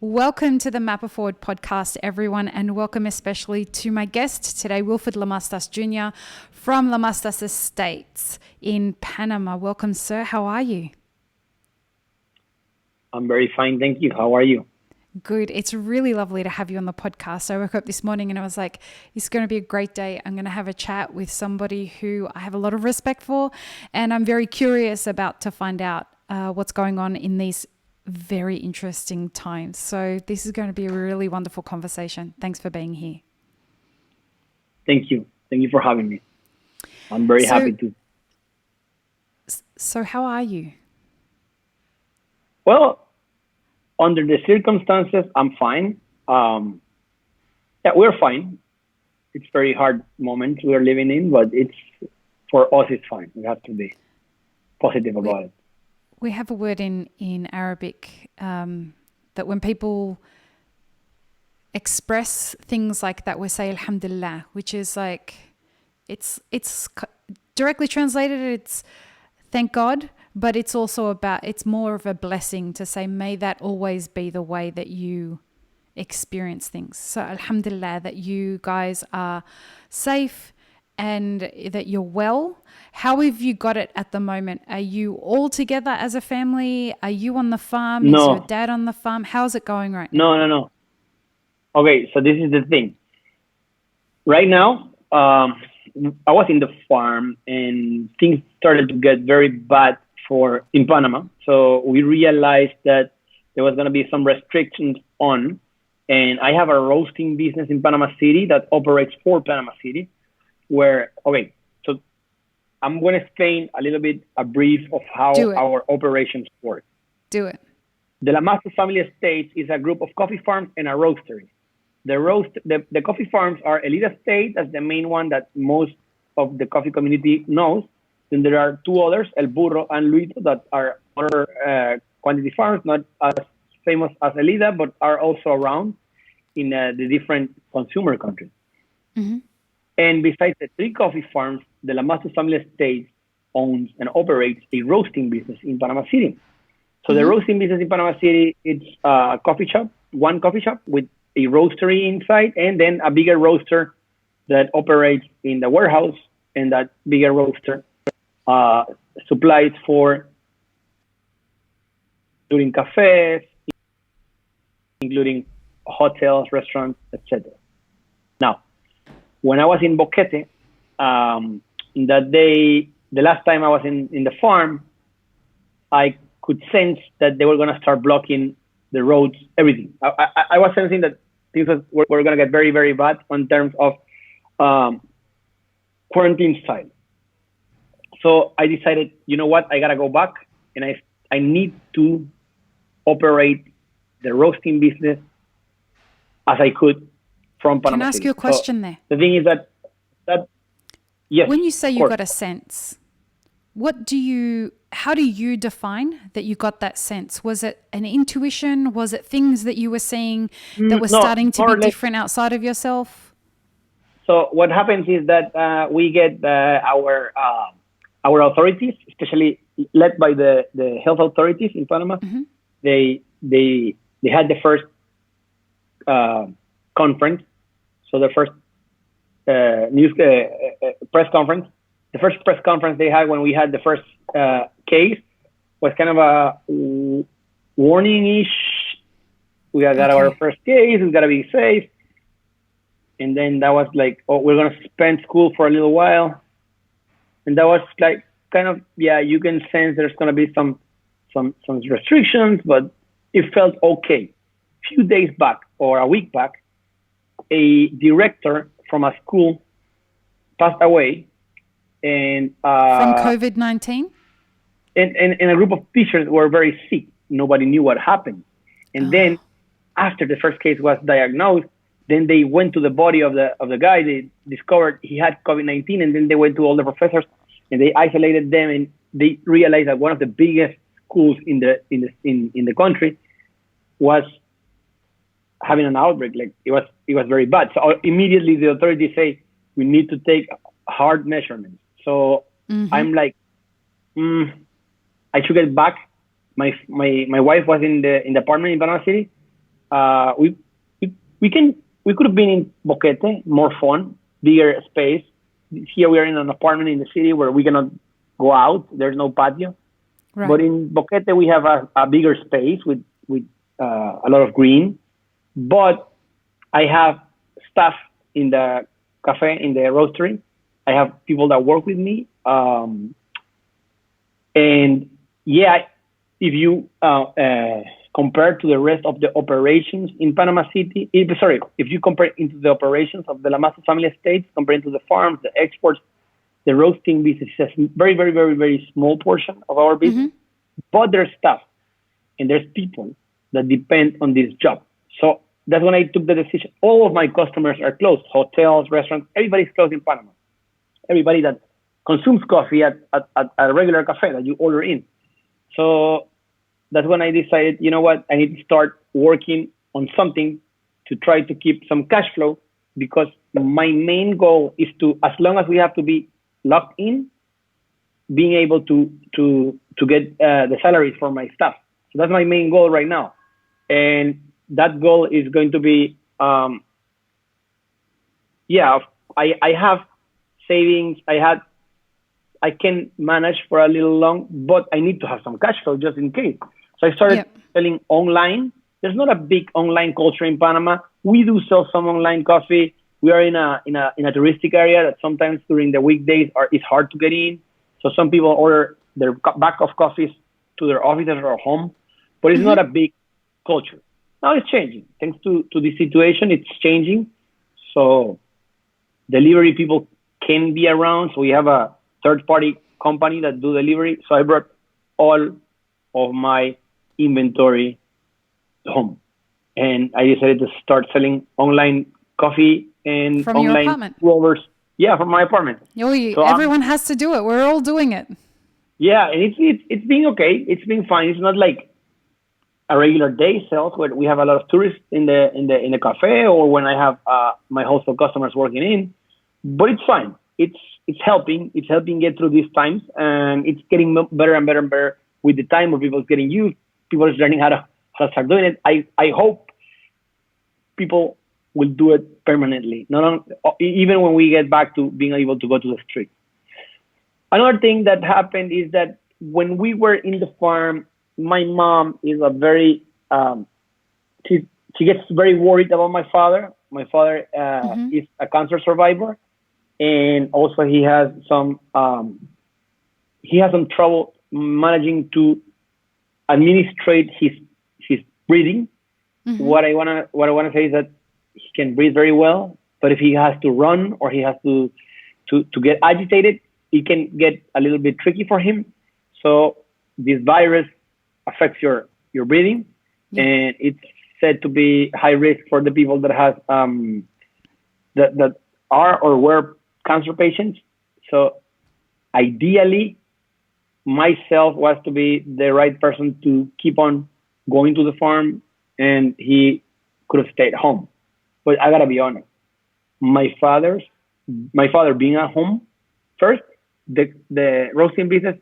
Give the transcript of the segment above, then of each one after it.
Welcome to the Mapper Forward podcast, everyone, and welcome especially to my guest today, Wilford Lamastus Junior from Lamastus Estates in Panama. Welcome, sir. How are you? I'm very fine, thank you. How are you? Good. It's really lovely to have you on the podcast. I woke up this morning and I was like, it's going to be a great day. I'm going to have a chat with somebody who I have a lot of respect for, and I'm very curious about to find out what's going on in these very interesting times. So this is going to be a really wonderful conversation. Thanks for being here. Thank you. Thank you for having me. I'm very happy to. So how are you? Well, under the circumstances, I'm fine. We're fine. It's very hard moment we're living in, but for us, it's fine. We have to be positive about it. We have a word in Arabic that when people express things like that, we say Alhamdulillah, which is like, it's directly translated, it's thank God, but it's also it's more of a blessing to say, may that always be the way that you experience things. So Alhamdulillah that you guys are safe and that you're well. How have you got it at the moment? Are you all together as a family? Are you on the farm? No. Is your dad on the farm? How's it going right now? No. Okay, so this is the thing. Right now, I was in the farm and things started to get very bad in Panama. So we realized that there was going to be some restrictions on, and I have a roasting business in Panama City that operates for Panama City. So I'm going to explain a little bit a brief of how our operations work. Do it. The Lamastus Family Estates is a group of coffee farms and a roastery. The coffee farms are Elite Estate, that's the main one that most of the coffee community knows. Then there are two others, El Burro and Luito, that are other quantity farms, not as famous as Elida, but are also around in the different consumer countries. Mm-hmm. And besides the three coffee farms, the Lamastus Family Estate owns and operates a roasting business in Panama City. So the roasting business in Panama City, it's a coffee shop, one coffee shop with a roastery inside, and then a bigger roaster that operates in the warehouse, and that bigger roaster supplies for including cafes, including hotels, restaurants, etc. Now, when I was in Boquete, that day, the last time I was in the farm, I could sense that they were going to start blocking the roads, everything. I was sensing that things were going to get very, very bad in terms of quarantine style. So I decided, you know what, I got to go back, and I need to operate the roasting business as I could from Panama Can I ask City. you a question there? The thing is that yes. When you say you got a sense, how do you define that you got that sense? Was it an intuition? Was it things that you were seeing that were starting to be different outside of yourself? So what happens is that we get our authorities, especially led by the health authorities in Panama. Mm-hmm. They had the first conference. So the first press conference. The first press conference they had when we had the first case was kind of a warning-ish. We got our first case. We got to be safe. And then that was like, we're going to suspend school for a little while. And that was like kind of, you can sense there's going to be some restrictions, but it felt okay. A few days back or a week back, a director from a school passed away. And from COVID-19? And a group of teachers were very sick. Nobody knew what happened. And then after the first case was diagnosed, then they went to the body of the guy. They discovered he had COVID-19, and then they went to all the professors and they isolated them, and they realized that one of the biggest schools in the country was having an outbreak. Like it was very bad. So immediately the authorities say we need to take hard measurements. So I'm like, I should get back. My wife was in the apartment in Panama City. We, we can we could have been in Boquete, more fun, bigger space. Here we are in an apartment in the city where we cannot go out. There's no patio. Right. But in Boquete we have a bigger space with a lot of green. But I have staff in the cafe, in the roastery. I have people that work with me. And yeah, if you compare to the rest of the operations in Panama City, if you compare into the operations of the Lamastus family estates, comparing to the farms, the exports, the roasting business is a very, very, very, very small portion of our business. Mm-hmm. But there's staff and there's people that depend on this job. So that's when I took the decision. All of my customers are closed. Hotels, restaurants, everybody's closed in Panama. Everybody that consumes coffee at a regular cafe that you order in. So that's when I decided, you know what, I need to start working on something to try to keep some cash flow, because my main goal is to, as long as we have to be locked in, being able to get the salaries for my staff. So that's my main goal right now. And that goal is going to be, I have savings. I can manage for a little long, but I need to have some cash flow just in case. So I started selling online. There's not a big online culture in Panama. We do sell some online coffee. We are in a touristic area that sometimes during the weekdays it's hard to get in. So some people order their bag of coffees to their offices or home, but it's not a big culture. Now it's changing. Thanks to the situation, it's changing. So delivery people can be around. So we have a third-party company that do delivery. So I brought all of my inventory home, and I decided to start selling online coffee and from online your apartment. Rovers. Yeah, from my apartment. So everyone has to do it. We're all doing it. Yeah, and it's been okay. It's been fine. It's not like a regular day sales where we have a lot of tourists in the cafe, or when I have my wholesale customers working in. But it's fine. It's helping. It's helping get through these times, and it's getting better and better and better with the time. Of people getting used. People are learning how to start doing it. I hope people will do it permanently. Even when we get back to being able to go to the street. Another thing that happened is that when we were in the farm, my mom is a very she gets very worried about my father. My father is a cancer survivor, and also he has some trouble managing to administrate his breathing. Mm-hmm. What I wanna say is that he can breathe very well, but if he has to run or he has to get agitated, it can get a little bit tricky for him. So this virus affects your breathing, and it's said to be high risk for the people that has that are or were cancer patients. So ideally, myself was to be the right person to keep on going to the farm, and he could have stayed home. But I gotta be honest, my father being at home first, the roasting business,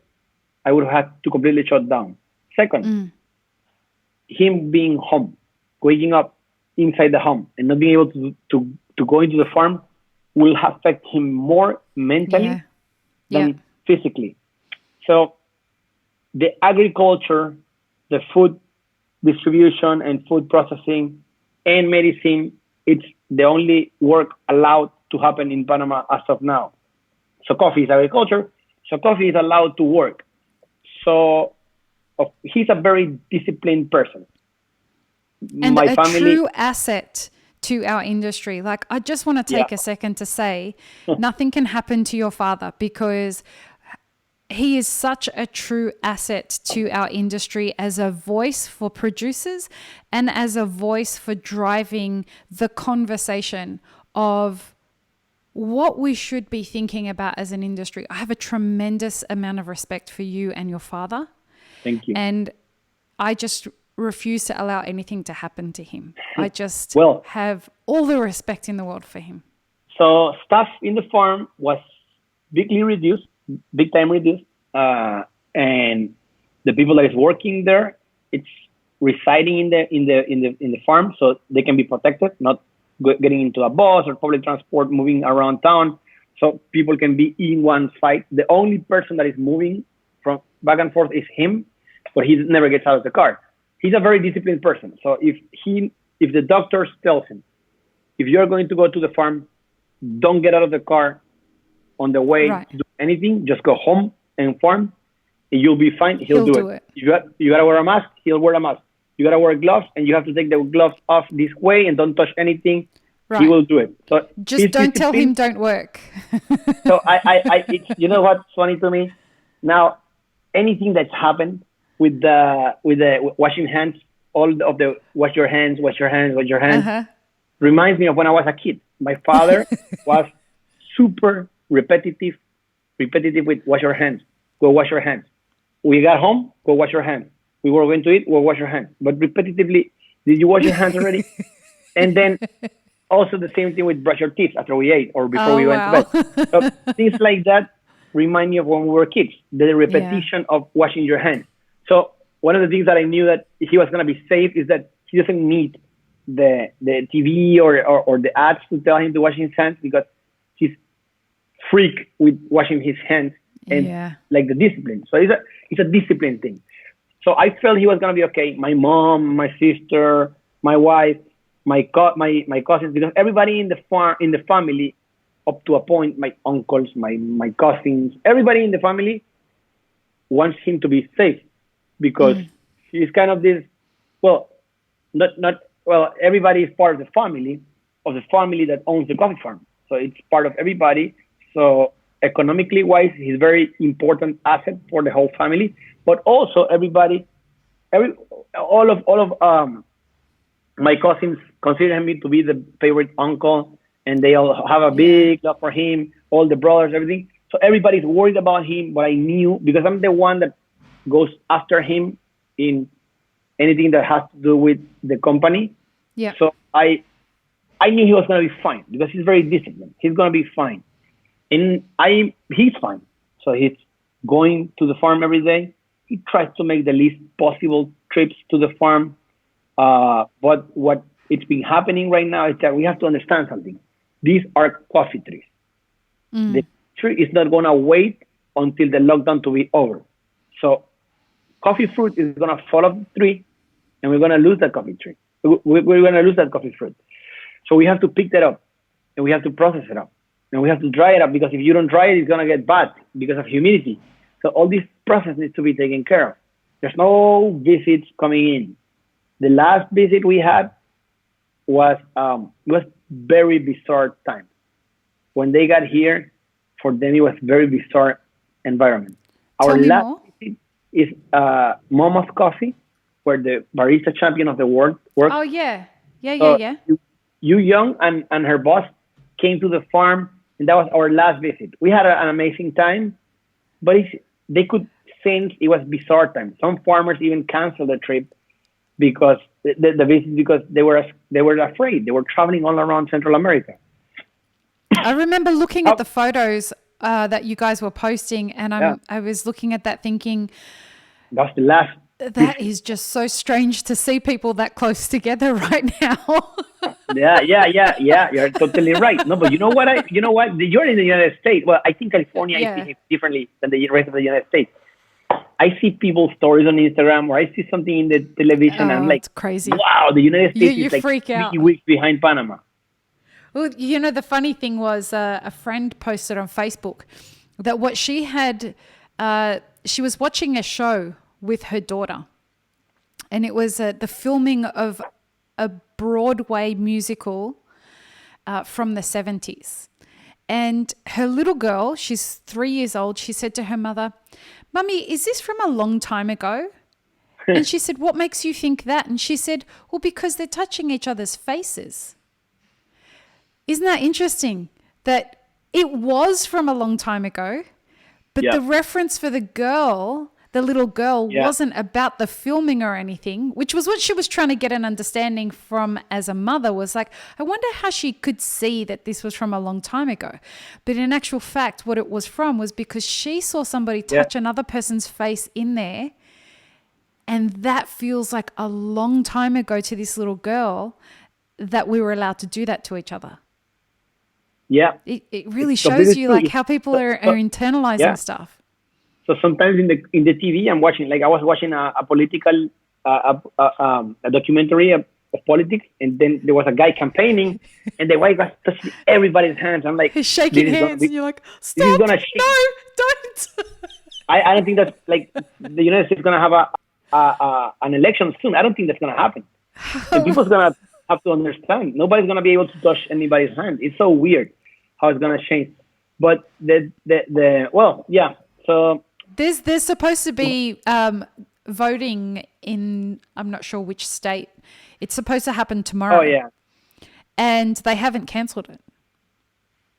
I would have had to completely shut down. Second, him being home, waking up inside the home and not being able to go into the farm will affect him more mentally than physically. So the agriculture, the food distribution and food processing and medicine, it's the only work allowed to happen in Panama as of now. So coffee is agriculture. So coffee is allowed to work. So he's a very disciplined person. And my family, true asset to our industry. Like, I just want to take a second to say nothing can happen to your father, because he is such a true asset to our industry as a voice for producers and as a voice for driving the conversation of what we should be thinking about as an industry. I have a tremendous amount of respect for you and your father. Thank you. And I just refuse to allow anything to happen to him. I just have all the respect in the world for him. So staff in the farm was big time reduced, and the people that is working there, it's residing in the farm, so they can be protected, not getting into a bus or public transport, moving around town, so people can be in one site. The only person that is moving from back and forth is him, but he never gets out of the car. He's a very disciplined person. So if the doctor tells him, if you're going to go to the farm, don't get out of the car on the way to do anything, just go home and farm, and you'll be fine. He'll do it. You gotta wear a mask, he'll wear a mask. You gotta wear gloves, and you have to take the gloves off this way and don't touch anything. He will do it. So just don't tell him don't work. So it's, you know what's funny to me? Now, anything that's happened with the washing hands, all of the wash your hands, reminds me of when I was a kid. My father was super repetitive with wash your hands, go wash your hands. We got home, go wash your hands. We were going to eat, go wash your hands. But repetitively, did you wash your hands already? And then also the same thing with brush your teeth after we ate or before we went to bed. So things like that remind me of when we were kids, the repetition of washing your hands. So one of the things that I knew that he was going to be safe is that he doesn't need the TV or the ads to tell him to wash his hands, because he's freak with washing his hands and like the discipline. So it's a discipline thing. So I felt he was going to be okay. My mom, my sister, my wife, my cousins, because everybody in the family, up to a point, my uncles, my cousins, everybody in the family wants him to be safe, because he's kind of this, everybody is part of the family that owns the coffee farm. So it's part of everybody. So economically wise, he's a very important asset for the whole family. But also all of my cousins consider him to be the favorite uncle, and they all have a big love for him, all the brothers, everything. So everybody's worried about him, but I knew, because I'm the one that goes after him in anything that has to do with the company. Yeah. So I knew he was going to be fine, because he's very disciplined. He's going to be fine. And he's fine. So he's going to the farm every day. He tries to make the least possible trips to the farm. But what it's been happening right now is that we have to understand something. These are coffee trees. The tree is not going to wait until the lockdown to be over. So coffee fruit is going to fall off the tree, and we're going to lose that coffee tree. We're going to lose that coffee fruit. So we have to pick that up, and we have to process it up, and we have to dry it up, because if you don't dry it, it's going to get bad because of humidity. So all this process needs to be taken care of. There's no visits coming in. The last visit we had was very bizarre time. When they got here, for them it was very bizarre environment. Our last visit is Mama's Coffee, where the barista champion of the world works. Oh yeah. Yu Young and her boss came to the farm, and that was our last visit. We had an amazing time, but they could sense it was bizarre time. Some farmers even canceled the trip because the visit, because they were afraid. They were traveling all around Central America. I remember looking at the photos that you guys were posting, and I was looking at that thinking, that's the last. That is just so strange to see people that close together right now. Yeah. You're totally right. No, but you know what? You're in the United States. Well, I think California is thinking differently than the rest of the United States. I see people's stories on Instagram, or I see something in the television, and I'm like, it's crazy. Wow, the United States you is like freak out. 3 weeks behind Panama. Well, the funny thing was a friend posted on Facebook that what she had, she was watching a show with her daughter, and it was the filming of a Broadway musical from the 70s. And her little girl, she's 3 years old, she said to her mother, "Mummy, is this from a long time ago?" And she said, "What makes you think that?" And she said, "Well, because they're touching each other's faces." Isn't that interesting? That it was from a long time ago, but the reference for the little girl wasn't about the filming or anything, which was what she was trying to get an understanding from as a mother, was like, I wonder how she could see that this was from a long time ago. But in actual fact, what it was from was because she saw somebody touch another person's face in there, And that feels like a long time ago to this little girl that we were allowed to do that to each other. Yeah. It really It's shows completely you true. like how people are internalizing Yeah. stuff. So sometimes in the TV, I'm watching, like I was watching a political, a documentary of politics, and then there was a guy campaigning, and the white was touching everybody's hands. I'm like, He's shaking this is gonna hands be, and you're like, this is stop, gonna shake. no, don't. I don't think that's like the United States is gonna have an election soon. I don't think that's gonna happen. And people's gonna have to understand. Nobody's gonna be able to touch anybody's hand. It's so weird how it's gonna change. But well, yeah. So There's supposed to be voting in, I'm not sure which state. It's supposed to happen tomorrow. oh yeah, And they haven't cancelled it.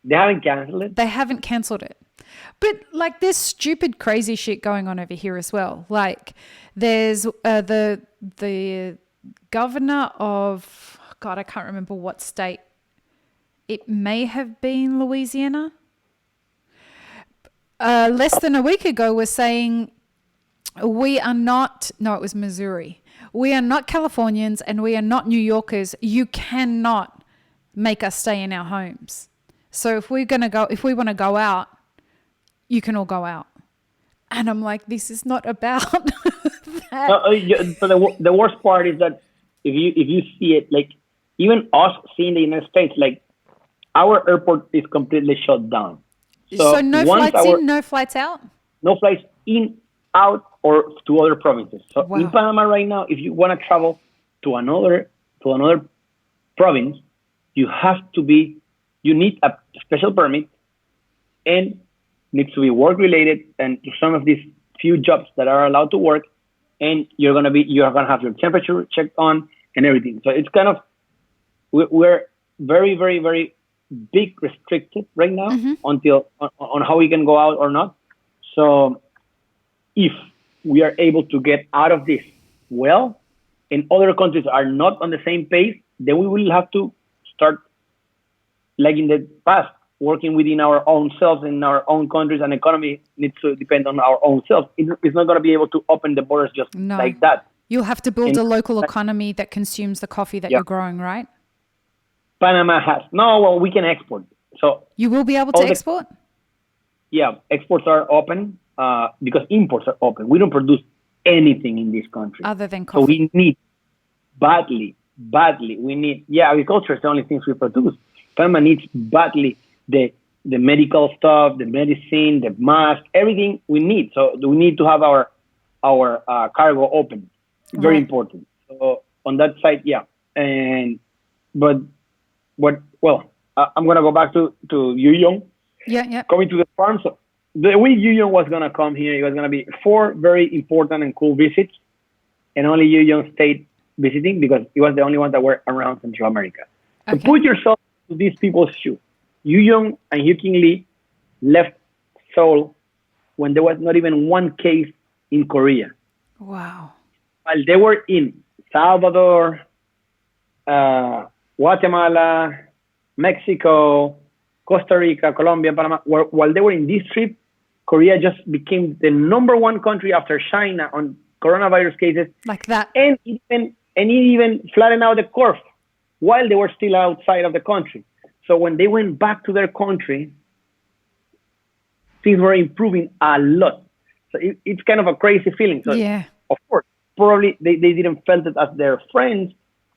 they haven't canceled it. They haven't cancelled it. But like there's stupid crazy shit going on over here as well. Like there's the governor of, God, I can't remember what state. It may have been Louisiana. Less than a week ago was saying we are not, no, it was Missouri. We are not Californians and we are not New Yorkers. You cannot make us stay in our homes. So if we want to go out, you can all go out. And I'm like, this is not about that. So the worst part is that if you see it, like even us seeing the United States, like our airport is completely shut down. So no flights in, no flights out? No flights in, out, or to other provinces. So Wow. in Panama right now, if you want to travel to another province, you need a special permit, and needs to be work related and to some of these few jobs that are allowed to work, and you're gonna have your temperature checked on and everything. So it's kind of, we're very, very, very big restricted right now until on how we can go out or not. So if we are able to get out of this well, and other countries are not on the same pace, then we will have to start, like in the past, working within our own selves in our own countries, and economy needs to depend on our own selves. It's not going to be able to open the borders just like that. You'll have to build a local economy that consumes the coffee that you're growing, right? Panama has. No, well, we can export. So you will be able to export? Yeah, exports are open because imports are open. We don't produce anything in this country. Other than coffee. So we need badly, we need, agriculture is the only things we produce. Panama needs badly the medical stuff, the medicine, the mask, everything we need. So we need to have our cargo open. Very important. So on that side, yeah. I'm gonna go back to Yu Young. Yeah. Coming to the farm. So the way Yu Young was gonna come here, it was gonna be 4 very important and cool visits, and only Yu Young stayed visiting because he was the only one that were around Central America. So put yourself to these people's shoes. Yu Young and Yu King Lee left Seoul when there was not even one case in Korea. Wow. While they were in Salvador, Guatemala, Mexico, Costa Rica, Colombia, Panama, while they were in this trip, Korea just became the #1 country after China on coronavirus cases. Like that. And it even flattened out the curve while they were still outside of the country. So when they went back to their country, things were improving a lot. So it's kind of a crazy feeling. So of course, probably they didn't felt it as their friends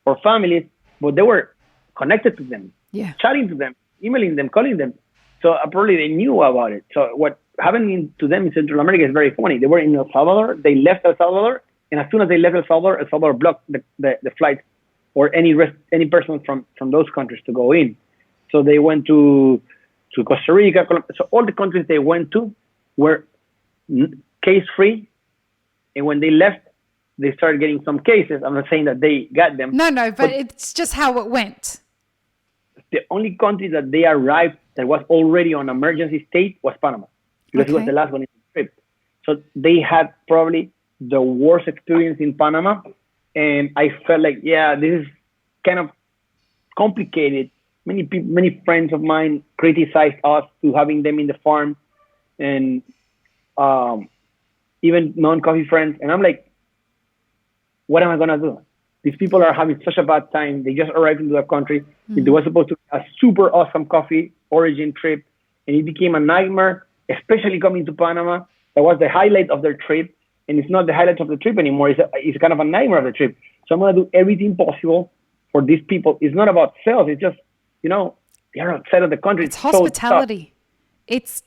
or families, but they were connected to them, chatting to them, emailing them, calling them. So probably they knew about it. So what happened to them in Central America is very funny. They were in El Salvador, they left El Salvador, and as soon as they left El Salvador blocked the flights or any person from those countries to go in. So they went to Costa Rica, Colombia. So all the countries they went to were case-free, and when they left, they started getting some cases. I'm not saying that they got them. No, but it's just how it went. The only country that they arrived that was already on emergency state was Panama, because it was the last one in the trip. So they had probably the worst experience in Panama, and I felt like, this is kind of complicated. Many friends of mine criticized us to having them in the farm, and even non-coffee friends. And I'm like, what am I going to do? These people are having such a bad time. They just arrived into the country. It was supposed to be a super awesome coffee origin trip, and it became a nightmare, especially coming to Panama. That was the highlight of their trip, and it's not the highlight of the trip anymore. It's kind of a nightmare of the trip. So I'm going to do everything possible for these people. It's not about sales. It's just, they are outside of the country. It's hospitality. It's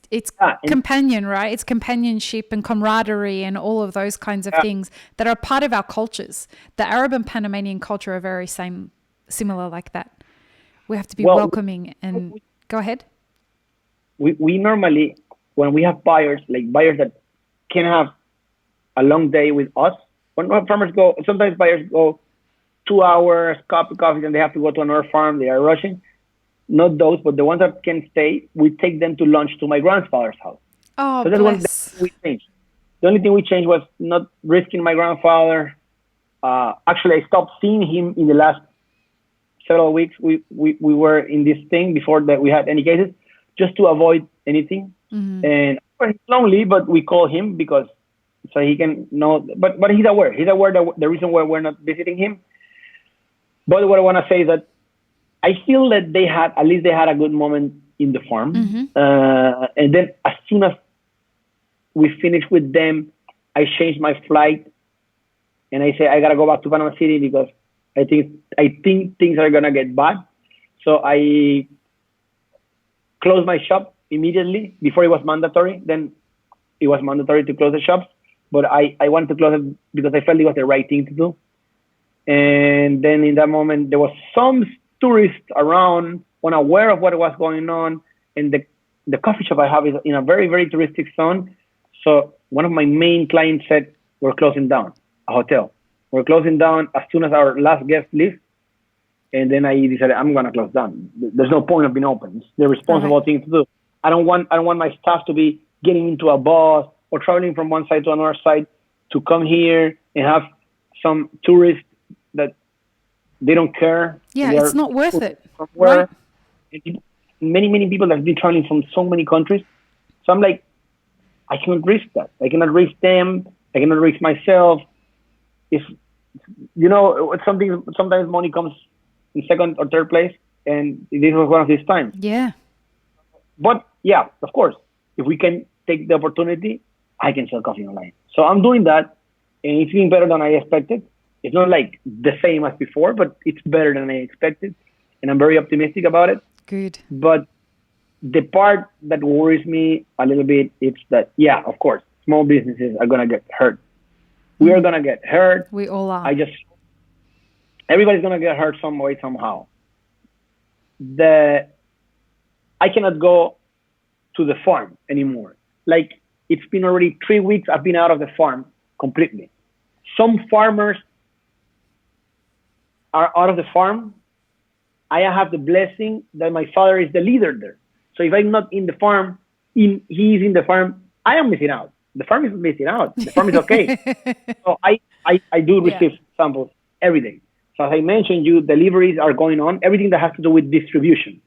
companion, right? It's companionship and camaraderie and all of those kinds of things that are part of our cultures. The Arab and Panamanian culture are very similar like that. We have to be welcoming and go ahead. We normally, when we have buyers that can have a long day with us, when farmers go, sometimes buyers go 2 hours, coffee, and they have to go to another farm. They are rushing. Not those, but the ones that can stay, we take them to lunch to my grandfather's house. Oh, so that's one thing we changed. The only thing we changed was not risking my grandfather. Actually, I stopped seeing him in the last several weeks. We were in this thing before that we had any cases, just to avoid anything. Mm-hmm. And he's lonely, but we call him because so he can know. But he's aware. He's aware that the reason why we're not visiting him. But what I want to say is that I feel that they had a good moment in the farm. Mm-hmm. And then as soon as we finished with them, I changed my flight and I say, I got to go back to Panama City because I think things are going to get bad. So I closed my shop immediately. Before it was mandatory. Then it was mandatory to close the shops. But I wanted to close it because I felt it was the right thing to do. And then in that moment, there was some tourists around, unaware of what was going on. And the coffee shop I have is in a very, very touristic zone. So one of my main clients said, we're closing down a hotel. We're closing down as soon as our last guest leaves. And then I decided I'm going to close down. There's no point of being open. It's the responsible thing to do. I don't want my staff to be getting into a bus or traveling from one side to another side to come here and have some tourists that they don't care. Yeah, it's not worth it. Right? Many people have been traveling from so many countries. So I'm like, I cannot risk that. I cannot risk them. I cannot risk myself. If sometimes money comes in second or third place, and this was one of these times. Yeah. But yeah, of course, if we can take the opportunity, I can sell coffee online. So I'm doing that, and it's been better than I expected. It's not like the same as before, but it's better than I expected. And I'm very optimistic about it. Good. But the part that worries me a little bit is that, yeah, of course, small businesses are going to get hurt. We are going to get hurt. We all are. Everybody's going to get hurt some way, somehow. I cannot go to the farm anymore. Like, it's been already 3 weeks I've been out of the farm completely. Some farmers are out of the farm. I have the blessing that my father is the leader there. So if I'm not in the farm, he's in the farm, I am missing out. The farm is missing out. The farm is okay. So I do receive samples every day. So as I mentioned, deliveries are going on. Everything that has to do with distribution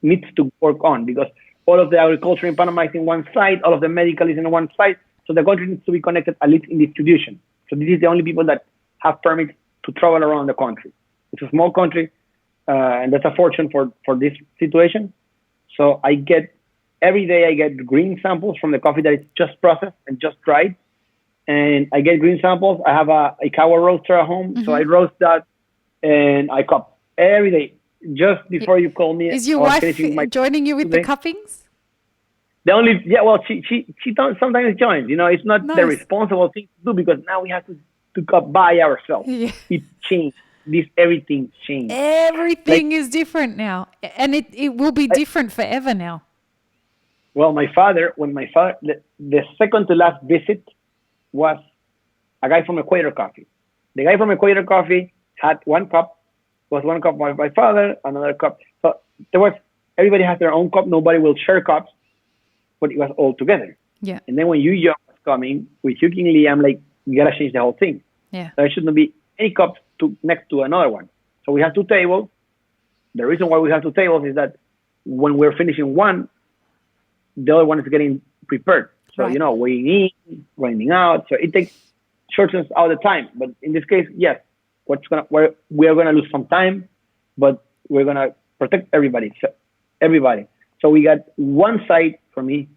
needs to work on because all of the agriculture in Panama is in one side, all of the medical is in one side. So the country needs to be connected at least in distribution. So this is the only people that have permits to travel around the country. It's a small country, and that's a fortune for this situation. So every day I get green samples from the coffee that is just processed and just dried. And I get green samples. I have a Ikawa roaster at home, so I roast that and I cup every day. Just before you call me, is your wife joining you with the cuppings? She sometimes joins. It's not the responsible thing to do because now we have to cup by ourselves. Yeah. It changed. Everything changed. Everything is different now, and it will be different forever now. Well, the second to last visit was a guy from Equator Coffee. The guy from Equator Coffee had one cup. Was one cup by my father, another cup. So everybody has their own cup. Nobody will share cups, but it was all together. Yeah. And then when Young was coming with Hugh Kingley, I'm like, we gotta change the whole thing. Yeah. There shouldn't be any cups next to another one. So we have 2 tables. The reason why we have 2 tables is that when we're finishing one, the other one is getting prepared. So weighing in, grinding out. So it takes shortens out the time. But in this case, yes, we are gonna lose some time, but we're gonna protect everybody. So we got one side for me,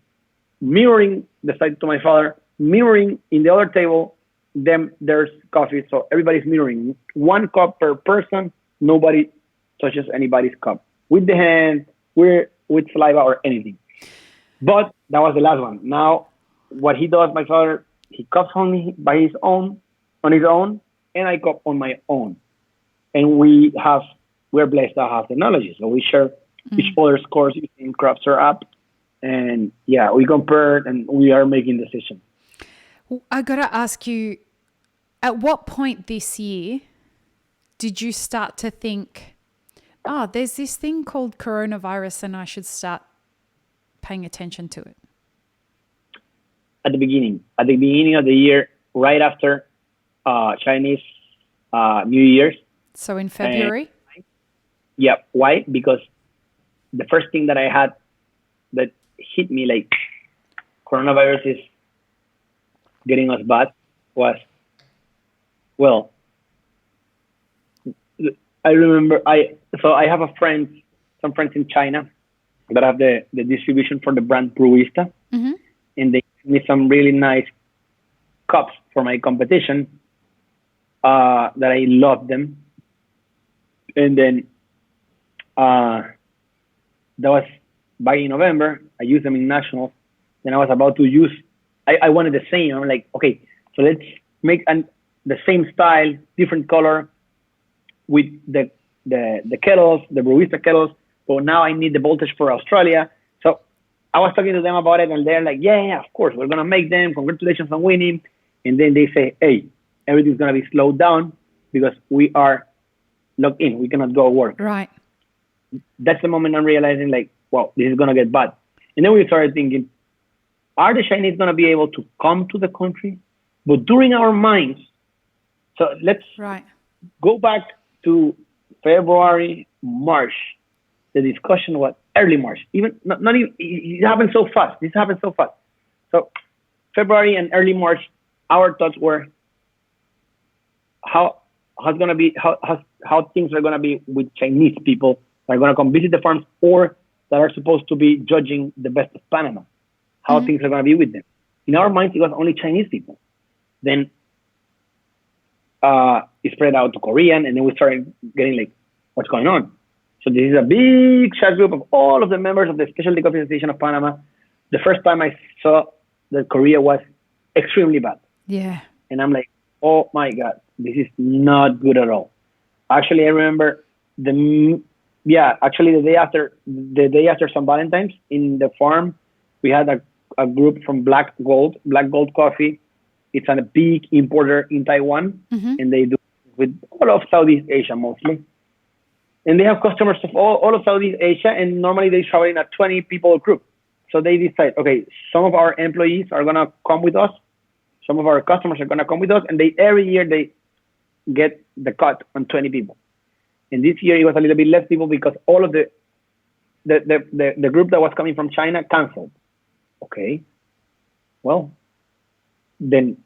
mirroring the side to my father, mirroring in the other table. Then there's coffee, so everybody's mirroring. One cup per person. Nobody touches anybody's cup with the hand, with saliva or anything. But that was the last one. Now, what he does, my father, he cups on me on his own, and I cup on my own. And we're blessed to have technology, so we share each other's scores using Craftster app, and yeah, we compare and we are making decisions. I gotta ask you, at what point this year did you start to think, there's this thing called coronavirus and I should start paying attention to it? At the beginning of the year, right after Chinese New Year's. So in February? Yeah. Why? Because the first thing that I had that hit me like coronavirus is getting us bad was, well, I remember I have some friends in China that have the distribution for the brand Brewista, and they gave me some really nice cups for my competition that I love them. And then that was back in November. I used them in nationals. Then I was about to use. I wanted the same. I'm like, okay, so let's make the same style, different color, with the kettles, the Brewista kettles. But now I need the voltage for Australia. So I was talking to them about it, and they're like, yeah, of course, we're gonna make them. Congratulations on winning. And then they say, hey, everything's gonna be slowed down because we are locked in. We cannot go work. Right. That's the moment I'm realizing, like, wow, this is gonna get bad. And then we started thinking, are the Chinese gonna be able to come to the country? But during our minds, so let's go back to February, March. The discussion was early March. Even not even, it happened so fast. This happened so fast. So February and early March, our thoughts were how things are gonna be with Chinese people that are gonna come visit the farms or that are supposed to be judging the best of Panama. How things are gonna be with them. In our minds, it was only Chinese people. Then it spread out to Korean, and then we started getting like, what's going on? So this is a big chat group of all of the members of the Specialty Coffee Association of Panama. The first time I saw that Korea was extremely bad. Yeah. And I'm like, oh my God, this is not good at all. Actually, I remember the day after St. Valentine's in the farm, we had a group from Black Gold Coffee. It's a big importer in Taiwan, and they do with all of Southeast Asia mostly. And they have customers of all of Southeast Asia, and normally they travel in a 20 people group. So they decide, okay, some of our employees are gonna come with us, some of our customers are gonna come with us, and every year they get the cut on 20 people. And this year it was a little bit less people because all of the group that was coming from China canceled. Okay, well, then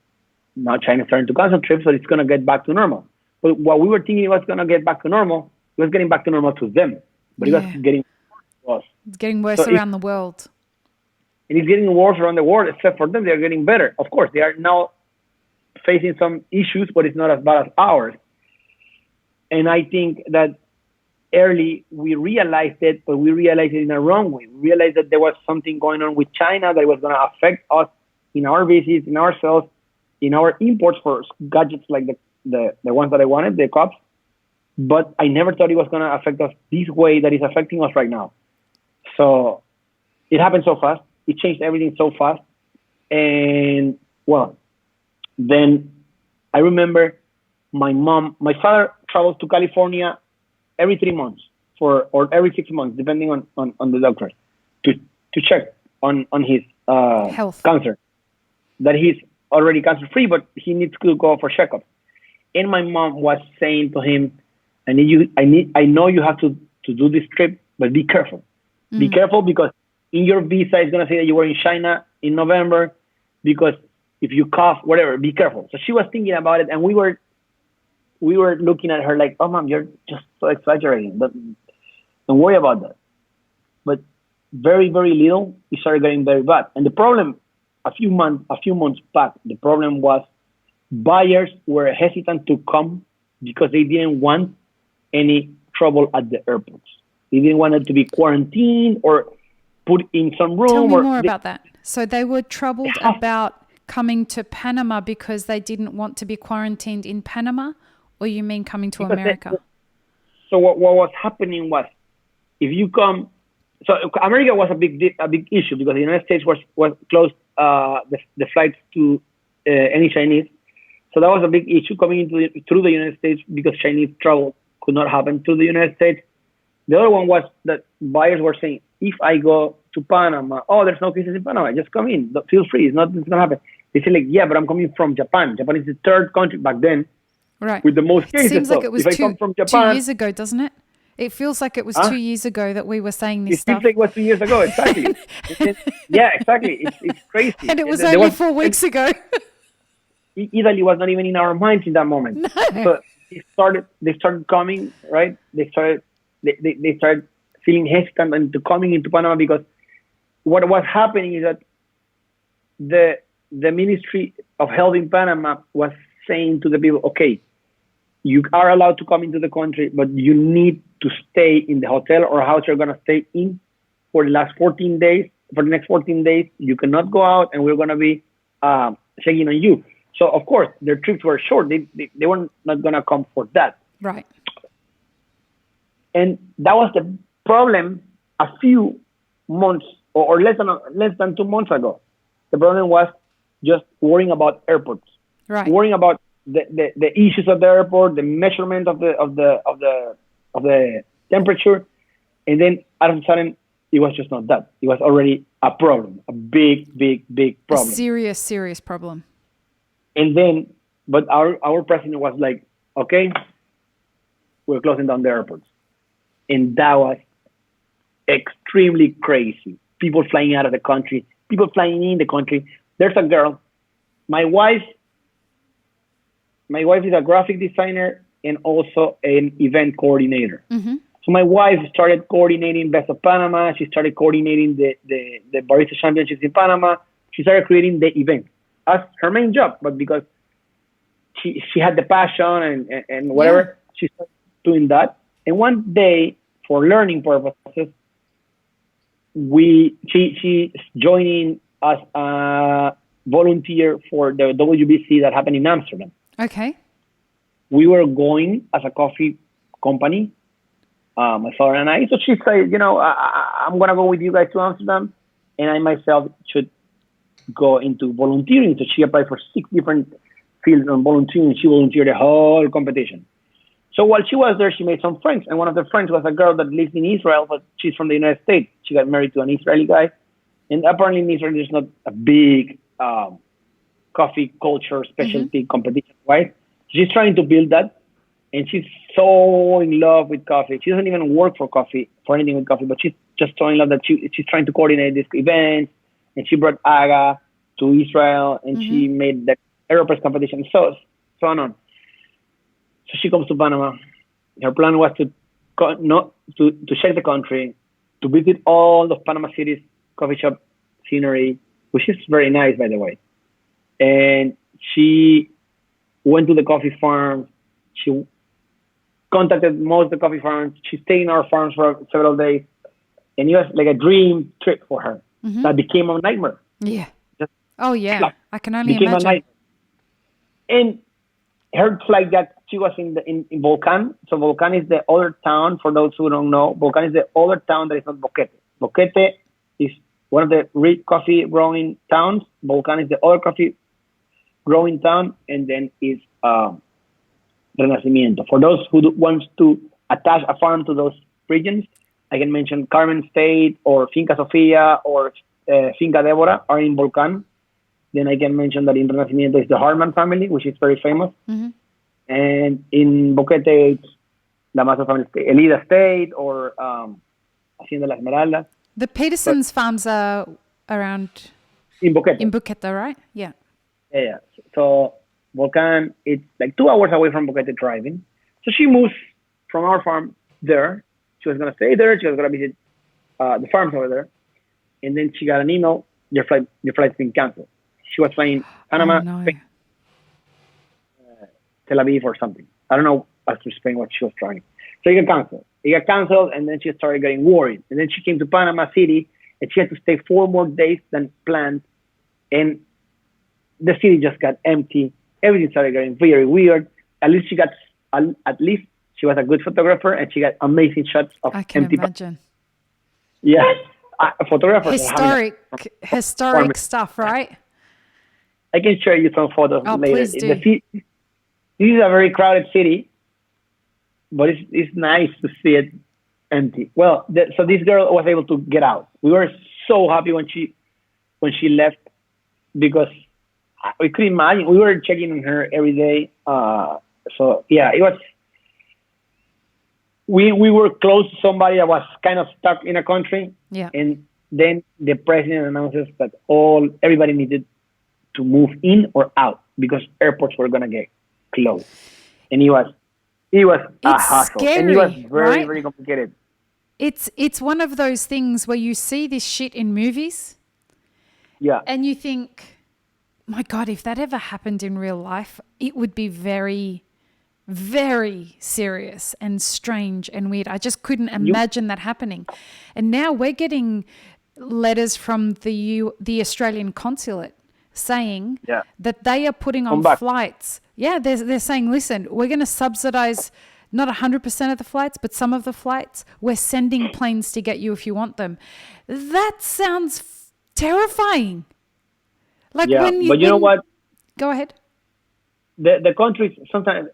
now China's starting to cancel trips, so it's gonna get back to normal. But what we were thinking it was gonna get back to normal, it was getting back to normal to them, but it was getting worse to us. It's getting worse around the world. And it's getting worse around the world, except for them, they're getting better. Of course, they are now facing some issues, but it's not as bad as ours. And I think that early we realized it, but we realized it in a wrong way. We realized that there was something going on with China that was going to affect us in our visits, in our sales, in our imports for gadgets like the ones that I wanted, the cups. But I never thought it was going to affect us this way that is affecting us right now. So it happened so fast. It changed everything so fast. And, well, then I remember my father travels to California every 3 months or every 6 months, depending on the doctor, to check on his health, cancer. That he's already cancer free, but he needs to go for checkups. And my mom was saying to him, I know you have to do this trip, but be careful. Be careful because in your visa it's gonna say that you were in China in November, because if you cough, whatever, be careful. So she was thinking about it, and we were looking at her like, oh, mom, you're just so exaggerating. Don't worry about that. But very, very little, it started getting very bad. And the problem, a few months back, the problem was buyers were hesitant to come because they didn't want any trouble at the airports. They didn't want it to be quarantined or put in some room. Tell me more about that. So they were troubled about coming to Panama because they didn't want to be quarantined in Panama, or you mean coming to America? So what was happening was, if you come, so America was a big issue because the United States was closed the flights to any Chinese. So that was a big issue coming through the United States because Chinese travel could not happen to the United States. The other one was that buyers were saying, if I go to Panama, oh, there's no cases in Panama, just come in, feel free, it's not going to happen. They say like, yeah, but I'm coming from Japan. Japan is the third country back then, right, with the most cases. It seems like it was if I come from Japan, 2 years ago, doesn't it? It feels like it was 2 years ago that we were saying this stuff. It feels like it was 2 years ago, exactly. Yeah, exactly. It's crazy. And it was only 4 weeks ago. Italy was not even in our minds in that moment. No. So they started coming, right? They started feeling hesitant into coming into Panama because what was happening is that the Ministry of Health in Panama was saying to the people, okay, you are allowed to come into the country, but you need to stay in the hotel or house you're going to stay in for the last 14 days. For the next 14 days, you cannot go out, and we're going to be checking on you. So, of course, their trips were short. They were not going to come for that. Right. And that was the problem a few months or less than 2 months ago. The problem was just worrying about airports, right? Worrying about the issues of the airport, the measurement of the temperature, and then all of a sudden it was just not that. It was already a problem, a big problem, a serious problem. And then, but our president was like, okay, we're closing down the airports, and that was extremely crazy. People flying out of the country, people flying in the country. There's a girl, my wife is a graphic designer and also an event coordinator. Mm-hmm. So my wife started coordinating Best of Panama. She started coordinating the Barista Championships in Panama. She started creating the event as her main job, but because she had the passion and whatever, she started doing that. And one day, for learning purposes, she's joining as a volunteer for the WBC that happened in Amsterdam. Okay. We were going as a coffee company, my father and I. So she said, I'm going to go with you guys to Amsterdam, and I myself should go into volunteering. So she applied for 6 different fields on volunteering. She volunteered the whole competition. So while she was there, she made some friends. And one of the friends was a girl that lives in Israel, but she's from the United States. She got married to an Israeli guy. And apparently in Israel, there's not a big coffee culture specialty competition, right? She's trying to build that. And she's so in love with coffee. She doesn't even work for anything with coffee, but she's just so in love that she's trying to coordinate these events. And she brought Aga to Israel, and she made the Aeropress competition, so on. So she comes to Panama. Her plan was to check the country, to visit all of Panama City's coffee shop scenery, which is very nice, by the way. And she went to the coffee farms. She contacted most of the coffee farms. She stayed in our farms for several days. And it was like a dream trip for her. That became a nightmare. Yeah. Just I can only became imagine. A nightmare. And her flight that she was in Volcan. So Volcan is the other town, for those who don't know. Volcan is the other town that is not Boquete. Boquete is one of the rich coffee growing towns. Volcan is the other coffee growing town. And then is Renacimiento. For those who want to attach a farm to those regions, I can mention Carmen State or Finca Sofia or Finca Deborah are in Volcan. Then I can mention that in Renacimiento is the Harman family, which is very famous. And in Boquete, it's Lamastus family, Elida State or Hacienda La Esmeralda. The Peterson's farms are around in Boquete. In Boquete, right? Yeah. Yeah. So Volcan, it's like 2 hours away from Boquete driving. So she moves from our farm there. She was gonna stay there. She was gonna visit the farms over there, and then she got an email. Your flight's been canceled. She was flying Oh Panama, no. Spain, Tel Aviv, or something. I don't know how to explain what she was trying. So it got canceled. It got canceled, and then she started getting worried. And then she came to Panama City, and she had to stay 4 more days than planned. And the city just got empty. Everything started getting very weird. At least she was a good photographer, and she got amazing shots of I can empty. imagine. Yeah, photographers are having Historic stuff, right? I can share you some photos Oh, later. please do. This is a very crowded city, but it's nice to see it empty. Well, so this girl was able to get out. We were so happy when she left, because we couldn't imagine. We were checking on her every day. So yeah, it was. We were close to somebody that was kind of stuck in a country, Yeah. and then the president announces that everybody needed to move in or out because airports were gonna get closed, and it was a It's hassle, and it was scary, very right? very complicated. It's one of those things where you see this shit in movies Yeah, and you think, my God, if that ever happened in real life, it would be very, very serious and strange and weird. I just couldn't imagine that happening. And now we're getting letters from the Australian consulate saying Yeah. that they are putting on Come back. flights. Yeah, they're saying, listen, we're going to subsidize not 100% of the flights, but some of the flights. We're sending planes to get you if you want them. That sounds terrifying. Like yeah, when you, but you know what? Go ahead. The countries sometimes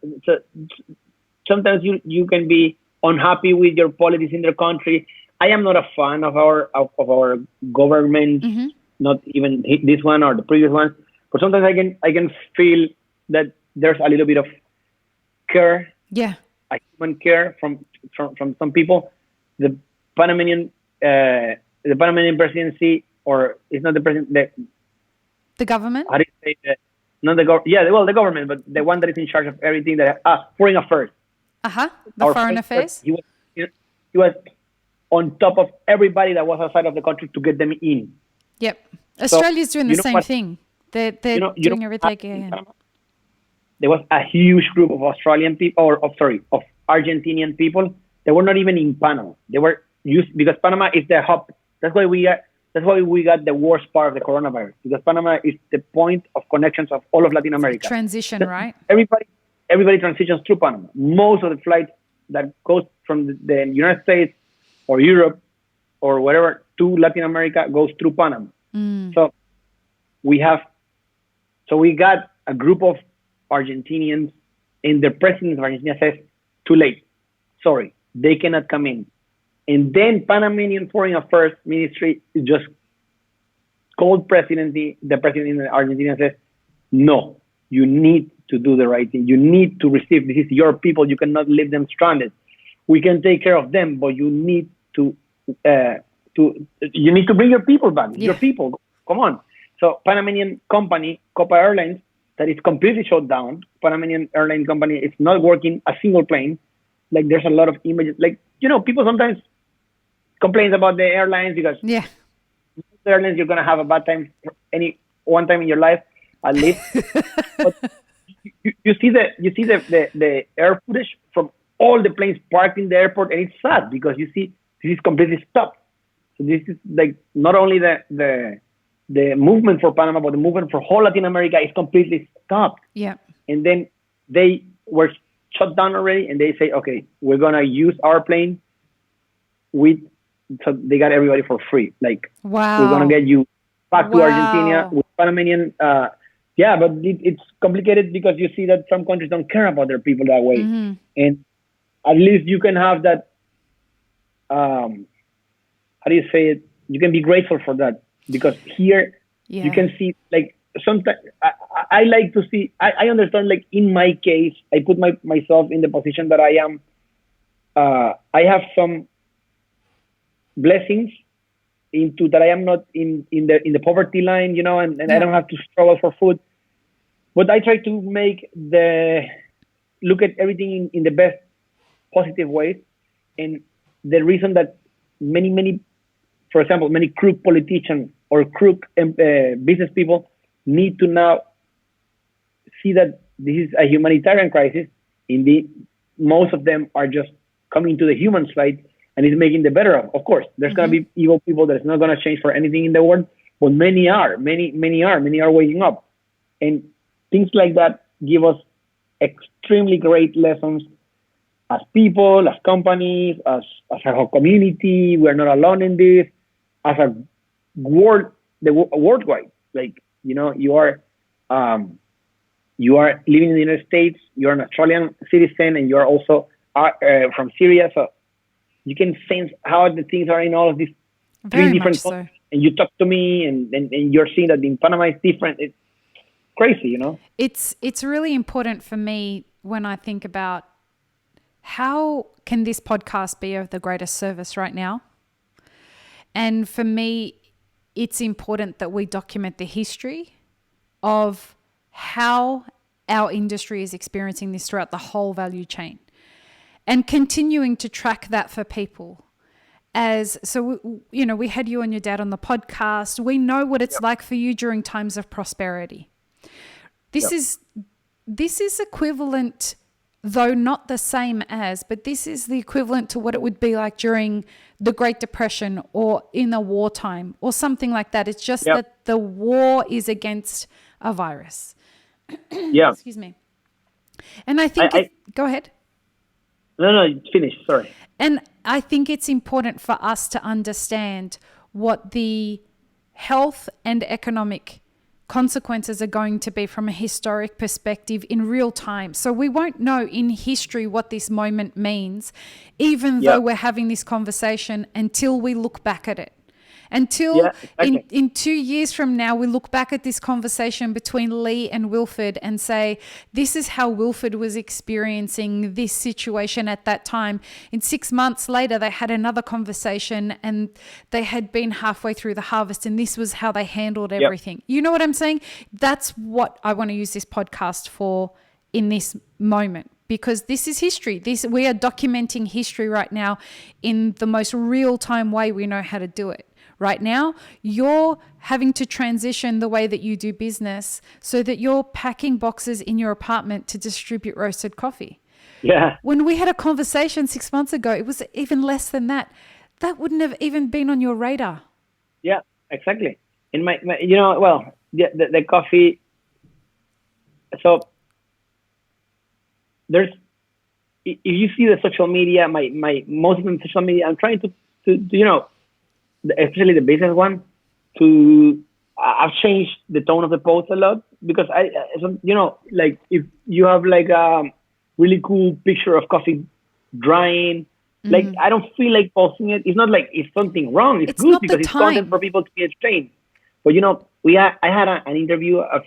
you can be unhappy with your policies in their country. I am not a fan of our government, not even this one or the previous one, but sometimes I can feel that there's a little bit of care, Yeah. a human care from some people. The Panamanian presidency, or it's not the president. The government? How do you say that? Not the the government, but the one that is in charge of everything. Foreign affairs. The Our foreign president, affairs? He was on top of everybody that was outside of the country to get them in. Yep. Australia's doing the same what? thing. They're You know doing what everything they happened in can. Panama? There was a huge group of Australian people, of Argentinian people. They were not even in Panama. They were used because Panama is the hub. That's why we got the worst part of the coronavirus, because Panama is the point of connections of all of Latin America. Transition, right? Everybody transitions through Panama. Most of the flights that goes from the United States or Europe or wherever to Latin America goes through Panama. So we got a group of Argentinians, and the president of Argentina says, too late. Sorry, they cannot come in. And then Panamanian Foreign Affairs Ministry just called the president in Argentina says, no, you need to do the right thing. You need to receive. This is your people. You cannot leave them stranded. We can take care of them, but you need to bring your people back. Yeah. Your people, come on. So Panamanian company, Copa Airlines, that is completely shut down. Panamanian airline company is not working a single plane. Like there's a lot of images. Like, people sometimes complain about the airlines because the airlines you're gonna have a bad time one time in your life at least. But you see the air footage from all the planes parked in the airport, and it's sad because you see this is completely stopped. So this is like not only the movement for Panama, but the movement for whole Latin America is completely stopped. Yeah. And then they were shut down already, and they say, okay, we're gonna use our plane so they got everybody for free. Like, wow, we're gonna get you back to Argentina with Panamanian. But it's complicated because you see that some countries don't care about their people that way, and at least you can have that. How do you say it? You can be grateful for that, because here you can see, like, sometimes I like to see. I understand, like, in my case, I put myself in the position that I am. I have some blessings into that I am not in the poverty line, and I don't have to struggle for food. But I try to look at everything in the best positive ways. And the reason that many, for example, many crook politicians or crook business people need to now see that this is a humanitarian crisis. Indeed, most of them are just coming to the human side and is making the better of. Of course, there's going to be evil people that is not going to change for anything in the world, but many are waking up. And things like that give us extremely great lessons as people, as companies, as a community. We are not alone in this. As a worldwide, like, you are living in the United States. You are an Australian citizen, and you are also from Syria. So you can sense how the things are in all of these Very three different much so. countries. And you talk to me, and you're seeing that in Panama is different. It's crazy, It's really important for me when I think about how can this podcast be of the greatest service right now? And for me, it's important that we document the history of how our industry is experiencing this throughout the whole value chain and continuing to track that for people. We had you and your dad on the podcast. We know what it's like for you during times of prosperity. This is equivalent, though not the same as, but this is the equivalent to what it would be like during the Great Depression or in a wartime or something like that. It's just that the war is against a virus. Yeah. Excuse me. And I think, go ahead. No, finish. Sorry. And I think it's important for us to understand what the health and economic consequences are going to be from a historic perspective in real time. So we won't know in history what this moment means, even though we're having this conversation, until we look back at it. Until in 2 years from now, we look back at this conversation between Lee and Wilford and say, this is how Wilford was experiencing this situation at that time. In 6 months later, they had another conversation and they had been halfway through the harvest, and this was how they handled everything. You know what I'm saying? That's what I want to use this podcast for in this moment. Because this is history. We are documenting history right now in the most real-time way we know how to do it. Right now, you're having to transition the way that you do business so that you're packing boxes in your apartment to distribute roasted coffee. Yeah. When we had a conversation 6 months ago, it was even less than that. That wouldn't have even been on your radar. Yeah, exactly. In the coffee. So if you see the social media, most of the social media, I'm trying to especially the business one, I've changed the tone of the post a lot, because like if you have like a really cool picture of coffee drying, like I don't feel like posting it. It's not like it's something wrong. It's good because it's content for people to be entertained. But I had an interview of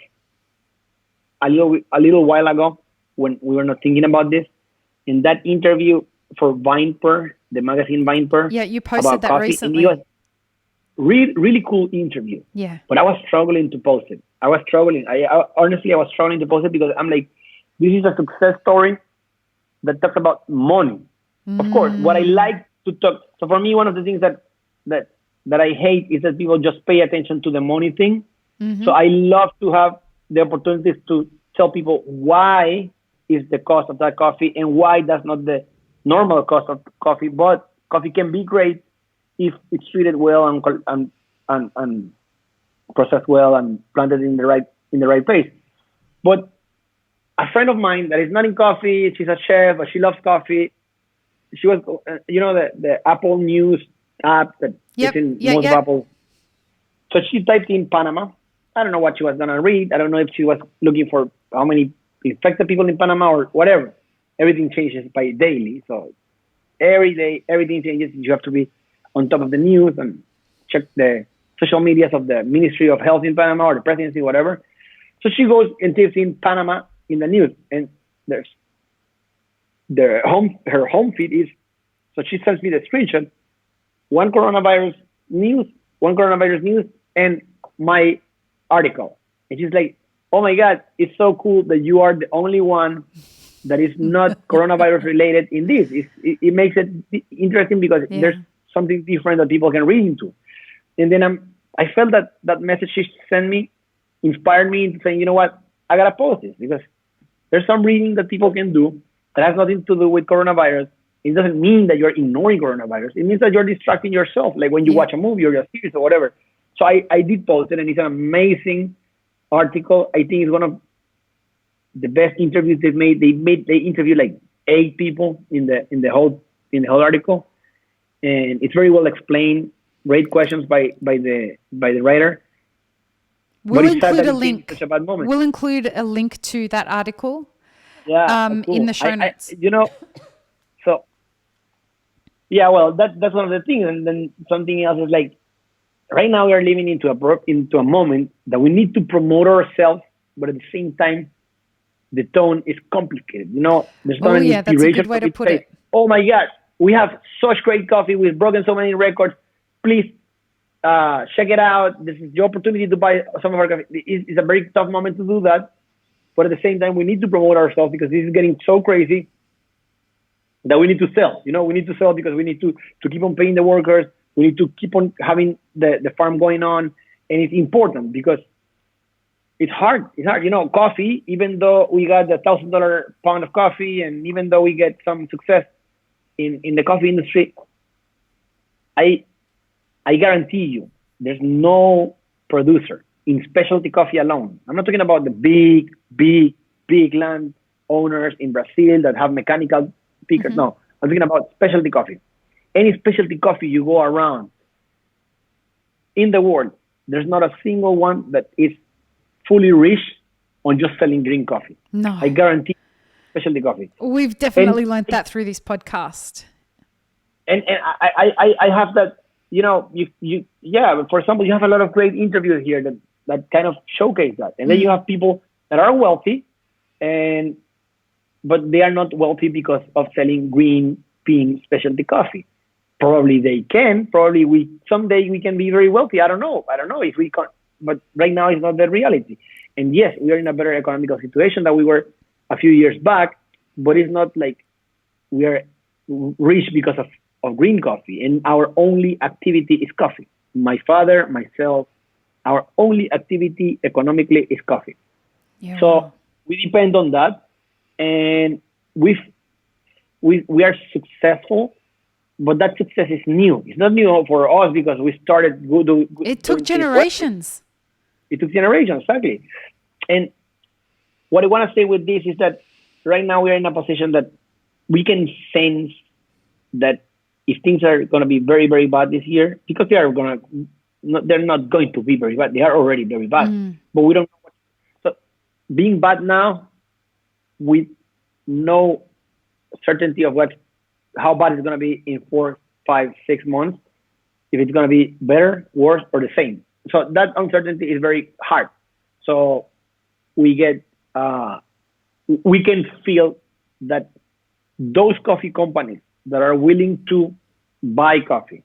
a little while ago when we were not thinking about this. In that interview for VinePair, the magazine VinePair. Yeah, you posted that coffee, recently. And it was really cool interview. Yeah. But I was struggling to post it. I was struggling to post it because I'm like, this is a success story that talks about money. Of course, what I like to talk. So for me, one of the things that I hate is that people just pay attention to the money thing. So I love to have the opportunities to tell people why is the cost of that coffee and why that's not the normal cost of coffee. But coffee can be great if it's treated well and processed well and planted in the right place. But a friend of mine that is not in coffee, she's a chef, but she loves coffee. She was, the Apple News app that is in most of Apple. So she typed in Panama. I don't know what she was gonna read. I don't know if she was looking for how many infected people in Panama or whatever. Everything changes by daily. So every day, everything changes. You have to be on top of the news and check the social medias of the Ministry of Health in Panama or the presidency, whatever. So she goes and types in Panama in the news, and there's her home feed is, so she sends me the screenshot, one coronavirus news, and my article. And she's like, oh my God, it's so cool that you are the only one that is not coronavirus related in this. It makes it interesting because there's something different that people can read into. And then I felt that message she sent me inspired me into saying, you know what, I gotta post this because there's some reading that people can do that has nothing to do with coronavirus. It doesn't mean that you're ignoring coronavirus. It means that you're distracting yourself, like when you watch a movie or a series or whatever. So I did post it, and it's an amazing article. I think it's one of the best interviews they've made. They interviewed like 8 people in the whole article, and it's very well explained. Great questions by the writer. We'll include a link. We'll include a link to that article. Yeah, cool. In the show notes. So yeah, well, that's one of the things, and then something else is like, right now we are living into a moment that we need to promote ourselves, but at the same time, the tone is complicated. There's not any that's a good way to put it. Oh my God, we have such great coffee. We've broken so many records. Please check it out. This is the opportunity to buy some of our coffee. It's a very tough moment to do that, but at the same time, we need to promote ourselves because this is getting so crazy that we need to sell. We need to sell because we need to keep on paying the workers. We need to keep on having the farm going on, and it's important because it's hard. It's hard. Coffee, even though we got the $1,000 pound of coffee, and even though we get some success in the coffee industry, I guarantee you there's no producer in specialty coffee alone. I'm not talking about the big land owners in Brazil that have mechanical pickers. Mm-hmm. No, I'm talking about specialty coffee. Any specialty coffee you go around in the world, there's not a single one that is fully rich on just selling green coffee. No. I guarantee specialty coffee. We've definitely learned that through this podcast. And I have that, for example, you have a lot of great interviews here that kind of showcase that. And then you have people that are wealthy, but they are not wealthy because of selling green bean specialty coffee. Probably they can. Probably someday we can be very wealthy. I don't know if we can, but right now it's not the reality. And yes, we are in a better economical situation than we were a few years back, but it's not like we are rich because of green coffee. And our only activity is coffee. My father, myself, our only activity economically is coffee. Yeah. So we depend on that, and we are successful. But that success is new. It's not new for us because we started good. It took generations. It took generations, exactly. And what I want to say with this is that right now we are in a position that we can sense that if things are going to be very, very bad this year, because they're not going to be very bad. They are already very bad. But we don't know. So being bad now, with no certainty of how bad it's going to be in 4, 5, 6 months, if it's going to be better, worse, or the same. So that uncertainty is very hard. So we can feel that those coffee companies that are willing to buy coffee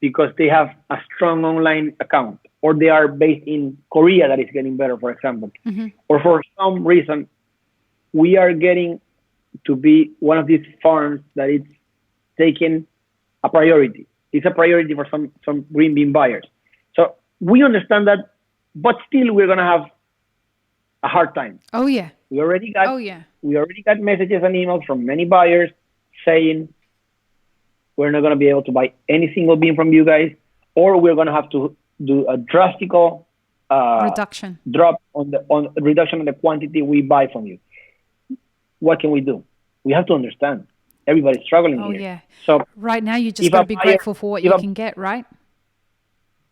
because they have a strong online account, or they are based in Korea that is getting better, for example, or for some reason, we are getting to be one of these farms that it's taken a priority. It's a priority for some green bean buyers. So we understand that, but still we're going to have a hard time. Oh, yeah. We already got messages and emails from many buyers saying we're not going to be able to buy any single bean from you guys, or we're going to have to do a drastic reduction on the quantity we buy from you. What can we do? We have to understand. Everybody's struggling here. Yeah. So right now, you just got to be grateful for what you can get, right?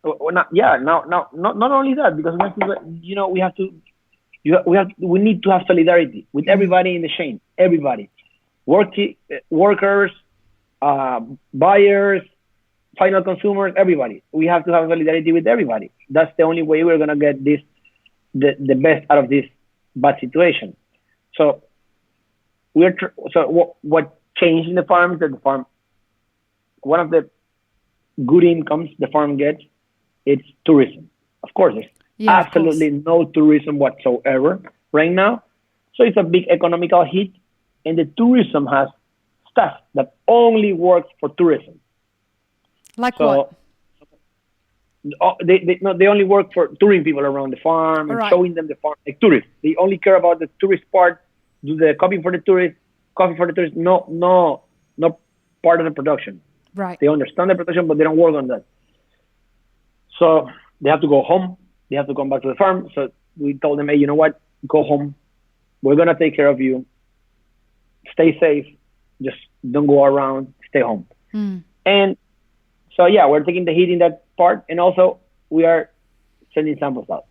Not only that, because we need to have solidarity with everybody in the chain. Everybody, workers, buyers, final consumers, everybody. We have to have solidarity with everybody. That's the only way we're gonna get the best out of this bad situation. So what changed in the farm is that one of the good incomes the farm gets, it's tourism. Of course, Yeah, of course. Absolutely no tourism whatsoever right now. So it's a big economical hit, and the tourism has staff that only works for tourism. Like what? So they only work for touring people around the farm All and right. showing them the farm, like tourists. They only care about the tourist part, do the coffee for the tourists, no part of the production. Right. They understand the production, but they don't work on that. So they have to go home. They have to come back to the farm. So we told them, hey, you know what? Go home. We're gonna take care of you. Stay safe. Just don't go around. Stay home. And so yeah, we're taking the heat in that part, and also we are sending samples out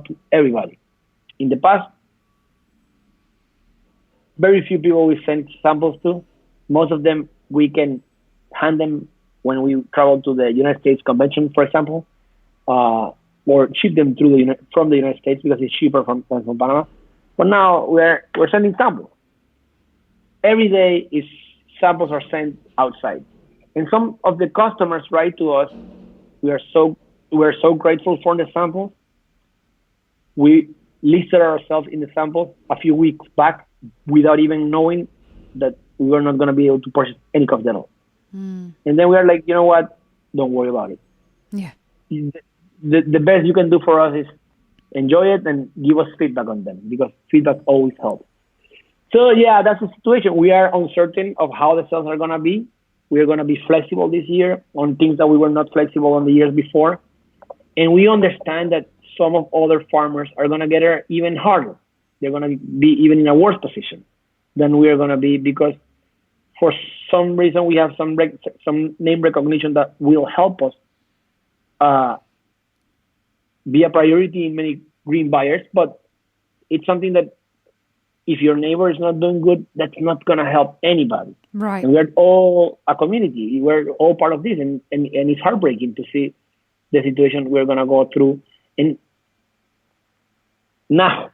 to everybody. In the past, very few people we send samples to. Most of them we can hand them when we travel to the United States convention, for example, or ship them through from the United States because it's cheaper than from Panama. But now we're sending samples. Every day is samples are sent outside. And some of the customers write to us, we're so grateful for the samples. We listed ourselves in the samples a few weeks back without even knowing that we were not going to be able to purchase any coffee at all. And then we are like, you know what? Don't worry about it. Yeah. The best you can do for us is enjoy it and give us feedback on them, because feedback always helps. So yeah, that's the situation. We are uncertain of how the sales are going to be. We are going to be flexible this year on things that we were not flexible on the years before. And we understand that some of other farmers are going to get it even harder. They're going to be even in a worse position than we are going to be, because for some reason we have some name recognition that will help us be a priority in many green buyers. But it's something that if your neighbor is not doing good, that's not going to help anybody. Right. And we're all a community. We're all part of this. And it's heartbreaking to see the situation we're going to go through. And now,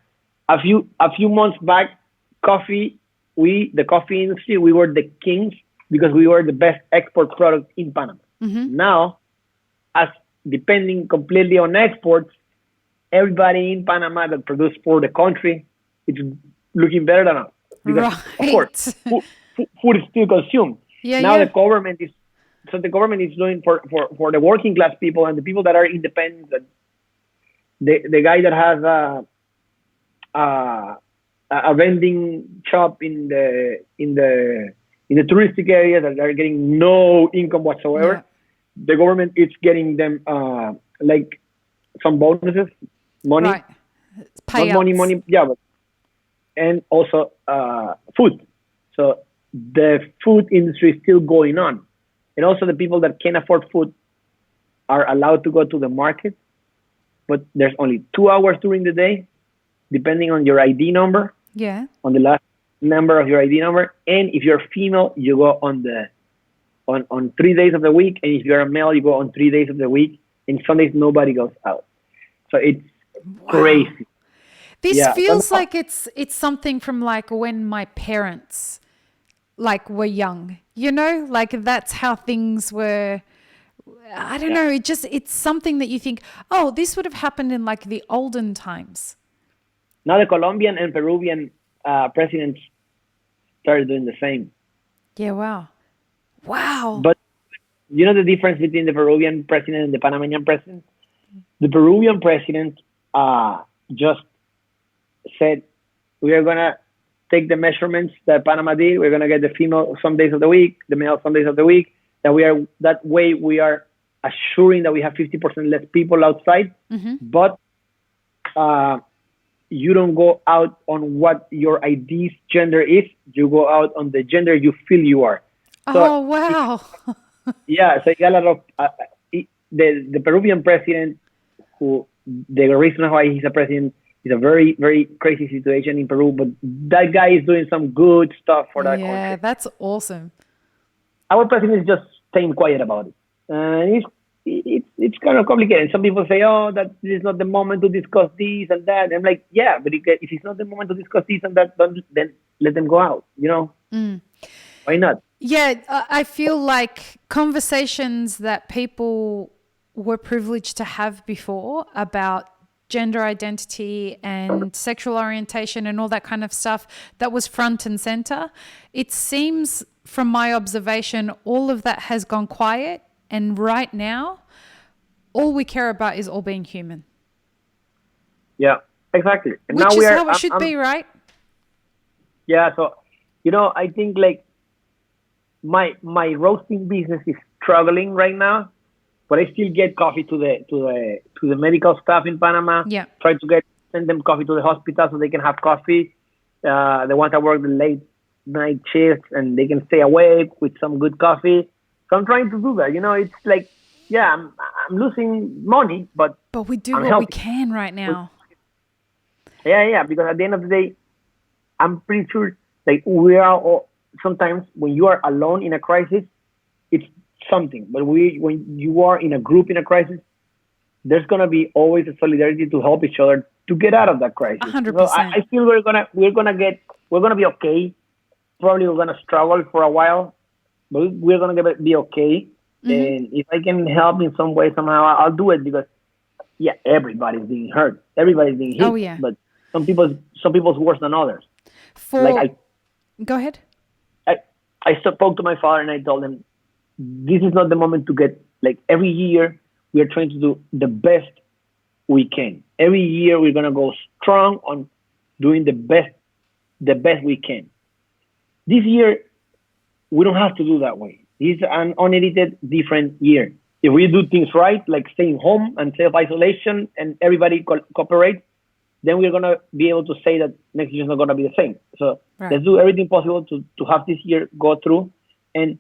a few months back, the coffee industry, we were the kings because we were the best export product in Panama. Now, as depending completely on exports, everybody in Panama that produces for the country, it's looking better than us. Because, of course, food is still consumed. Now the government is doing for the working class people and the people that are independent. The guy that has a vending shop in the touristic area that are getting no income whatsoever. Yeah. The government is getting them like some bonuses, money, right. Payouts. Not money, yeah, but, and also food. So the food industry is still going on, and also the people that can afford food are allowed to go to the market, but there's only 2 hours during the day, depending on your ID number. Yeah. On the last number of your ID number, and if you're female, you go on 3 days of the week, and if you're a male, you go on 3 days of the week. And Sundays nobody goes out, so it's crazy. This feels like it's something from like when my parents like were young, you know, like that's how things were. I don't know. It's something that you think, oh, this would have happened in like the olden times. Now the Colombian and Peruvian presidents started doing the same. Yeah. Wow. But you know the difference between the Peruvian president and the Panamanian president? The Peruvian president just said, we are going to take the measurements that Panama did. We're going to get the female some days of the week, the male some days of the week. That way we are assuring that we have 50% less people outside. But you don't go out on what your ID's gender is. You go out on the gender you feel you are. So, wow. Yeah, so you got a lot of the Peruvian president, who the reason why he's a president is a very, very crazy situation in Peru, but that guy is doing some good stuff for that country. Yeah, that's awesome. Our president is just staying quiet about it. It's kind of complicated. Some people say, oh, that this is not the moment to discuss this and that. And I'm like, yeah, but if it's not the moment to discuss this and that, then let them go out, you know? Why not? Yeah, I feel like conversations that people were privileged to have before about gender identity and sexual orientation and all that kind of stuff that was front and center. It seems from my observation, all of that has gone quiet. And right now, all we care about is all being human. Yeah, exactly. And which now is how it should be, right? Yeah. So, I think like my roasting business is struggling right now, but I still get coffee to the medical staff in Panama. Yeah. Try to send them coffee to the hospital so they can have coffee. The ones that work the late night shifts and they can stay awake with some good coffee. So I'm trying to do that. It's like, yeah, I'm losing money, but we do I'm what healthy. We can right now. Yeah. Because at the end of the day, I'm pretty sure like we are all, sometimes when you are alone in a crisis, it's something. But when you are in a group in a crisis, there's gonna be always a solidarity to help each other to get out of that crisis. 100%. So I feel we're gonna be okay. Probably we're gonna struggle for a while, but we're gonna be okay. Mm-hmm. And if I can help in some way somehow, I'll do it because everybody's being hurt, everybody's being hit. Oh yeah. But some people's worse than others. Go ahead. I spoke to my father and I told him, this is not the moment to get, like, every year we are trying to do the best we can. Every year we're going to go strong on doing the best we can. This year, we don't have to do that way. This is an unedited, different year. If we do things right, like staying home and self-isolation and everybody cooperate, then we're going to be able to say that next year is not going to be the same. So Let's do everything possible to have this year go through. And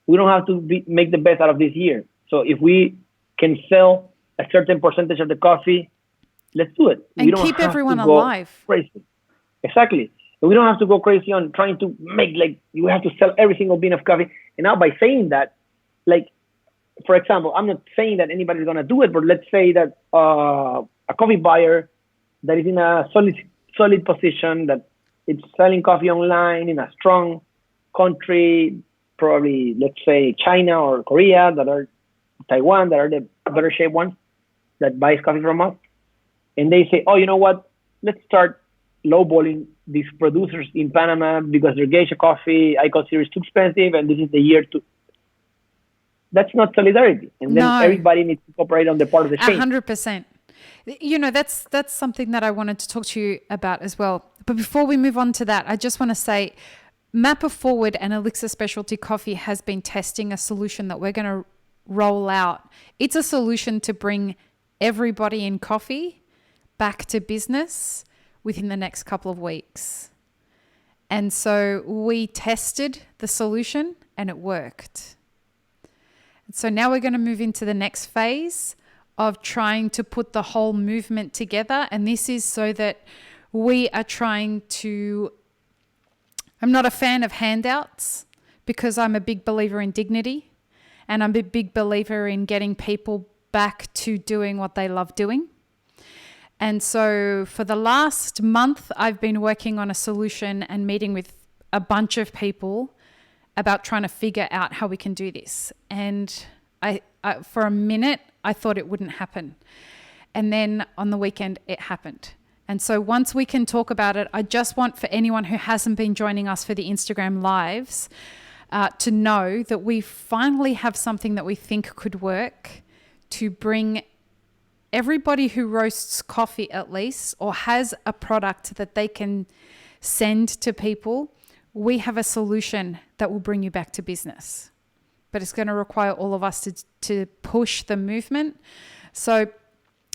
we don't have to make the best out of this year. So if we can sell a certain percentage of the coffee, let's do it. And we don't keep have everyone to go alive. Crazy. Exactly. And we don't have to go crazy on trying to make, like, you have to sell every single bean of coffee. And now by saying that, like, for example, I'm not saying that anybody's going to do it, but let's say that a coffee buyer that is in a solid position, that it's selling coffee online in a strong country, probably, let's say, China or Korea, Taiwan, that are the better shaped ones that buys coffee from us. And they say, oh, you know what? Let's start lowballing these producers in Panama because their geisha coffee I consider is too expensive, and this is the year to. That's not solidarity. And then everybody needs to cooperate on the part of the chain. 100%. That's something that I wanted to talk to you about as well. But before we move on to that, I just want to say Mappa Forward and Elixir Specialty Coffee has been testing a solution that we're going to roll out. It's a solution to bring everybody in coffee back to business within the next couple of weeks. And so we tested the solution and it worked. And so now we're going to move into the next phase of trying to put the whole movement together. And this is so that we are trying to, I'm not a fan of handouts because I'm a big believer in dignity, and I'm a big believer in getting people back to doing what they love doing. And so for the last month, I've been working on a solution and meeting with a bunch of people about trying to figure out how we can do this. And I for a minute, I thought it wouldn't happen. And then on the weekend, it happened. And so once we can talk about it, I just want for anyone who hasn't been joining us for the Instagram lives to know that we finally have something that we think could work to bring everybody who roasts coffee at least, or has a product that they can send to people. We have a solution that will bring you back to business. But it's going to require all of us to push the movement. So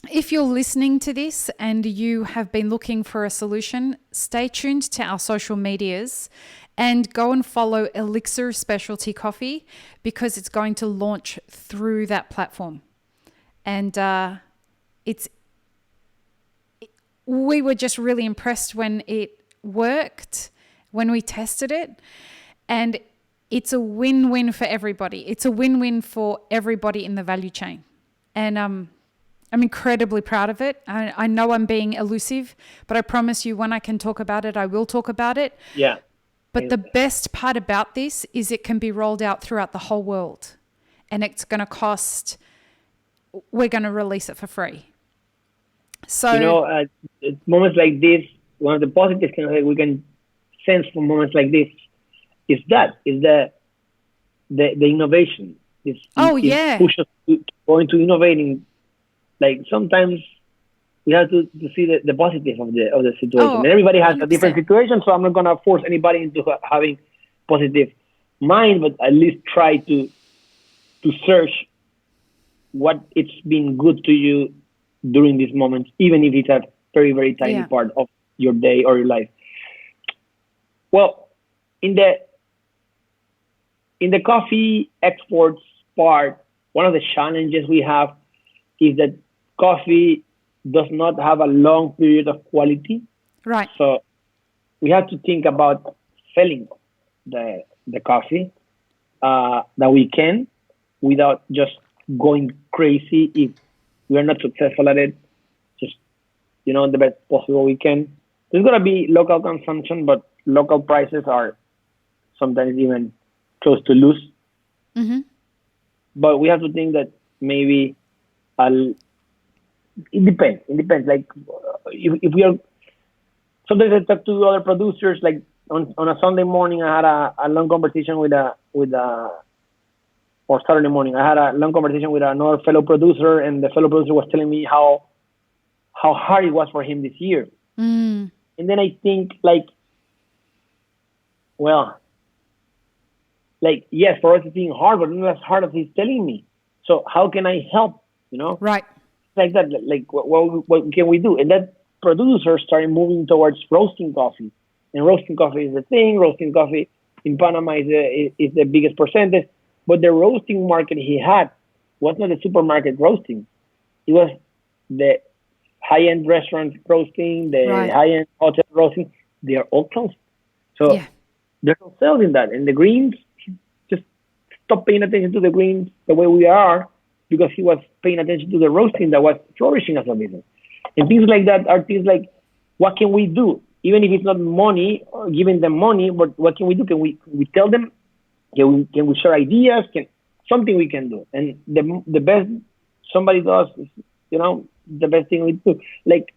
if you're listening to this and you have been looking for a solution, stay tuned to our social medias and go and follow Elixir Specialty Coffee, because it's going to launch through that platform. And we were just really impressed when it worked, when we tested it. And it's a win-win for everybody. It's a win-win for everybody in the value chain. And I'm incredibly proud of it. I know I'm being elusive, but I promise you when I can talk about it, I will talk about it. Yeah. But the best part about this is it can be rolled out throughout the whole world. And it's going to cost we're going to release it for free. So, moments like this, one of the positive things that we can sense from moments like this is the innovation. It pushes us to go into innovating. Like sometimes we have to see the positive of the situation. And everybody has 100%. A different situation, so I'm not gonna force anybody into having positive mind, but at least try to search what it's been good to you during these moments, even if it's a very, very tiny part of your day or your life. Well, in the coffee exports part, one of the challenges we have is that coffee does not have a long period of quality. Right. So we have to think about selling the coffee that we can without just going crazy if we are not successful at it. Just, the best possible we can. There's going to be local consumption, but local prices are sometimes even close to lose. Mm-hmm. But we have to think that maybe it depends. It depends. Like if we are, sometimes I talk to other producers. Like on a Sunday morning, I had a long conversation or Saturday morning, I had a long conversation with another fellow producer, and the fellow producer was telling me how hard it was for him this year. Mm. And then I think yes, for us it's being hard, but not as hard as he's telling me. So how can I help? Right. Like that. Like what can we do? And that producer started moving towards roasting coffee, and roasting coffee is the thing. Roasting coffee in Panama is the biggest percentage, but the roasting market he had was not the supermarket roasting. It was the high-end restaurant roasting, the high-end hotel roasting. They are all closed. So there's no sales in that. And the greens, just stop paying attention to the greens the way we are, because he was paying attention to the roasting that was flourishing as a business. And things like that are things like, what can we do? Even if it's not money, or giving them money, but what can we do? Can we tell them? Can we share ideas? Something we can do? And the best somebody does is, the best thing we do. Like,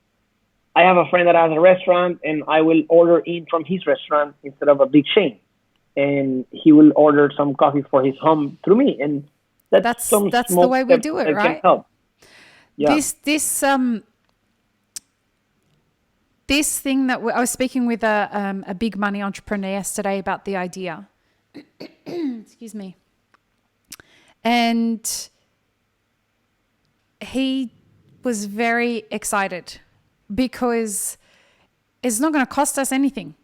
I have a friend that has a restaurant, and I will order in from his restaurant instead of a big chain. And he will order some coffee for his home through me. And that's the way we do it, right? Yeah. This thing that I was speaking with a big money entrepreneur yesterday about the idea. Excuse me. And he was very excited because it's not going to cost us anything,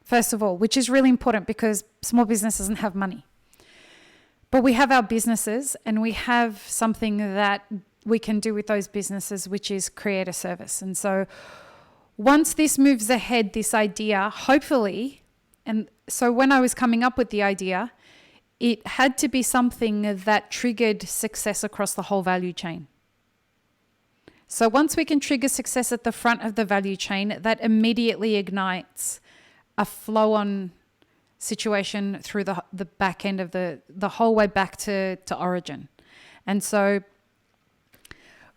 first of all, which is really important because small business doesn't have money. But we have our businesses, and we have something that we can do with those businesses, which is create a service. And so once this moves ahead, this idea, hopefully, and so when I was coming up with the idea, it had to be something that triggered success across the whole value chain. So once we can trigger success at the front of the value chain, that immediately ignites a flow-on situation through the back end of the whole way back to origin. And so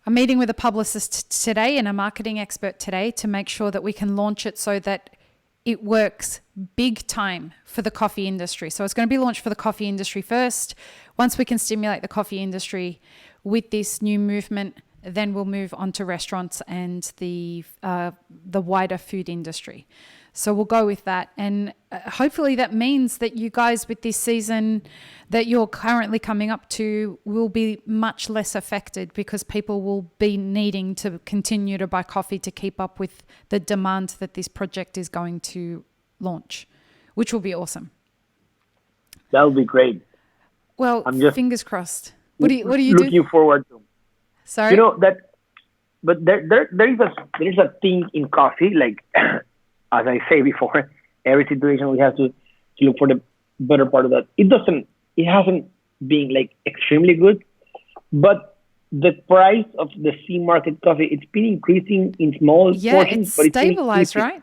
I'm meeting with a publicist today and a marketing expert today to make sure that we can launch it so that it works big time for the coffee industry. So it's going to be launched for the coffee industry first. Once we can stimulate the coffee industry with this new movement, then we'll move on to restaurants and the wider food industry. So we'll go with that. And hopefully that means that you guys with this season that you're currently coming up to will be much less affected, because people will be needing to continue to buy coffee to keep up with the demand that this project is going to launch, which will be awesome. That would be great. Well, fingers crossed. What do you do? Looking forward to. Sorry? But there is a thing in coffee, like, as I say before, every situation we have to look for the better part of that. It hasn't been like extremely good, but the price of the sea market coffee, it's been increasing in small portions. It's stabilized, right?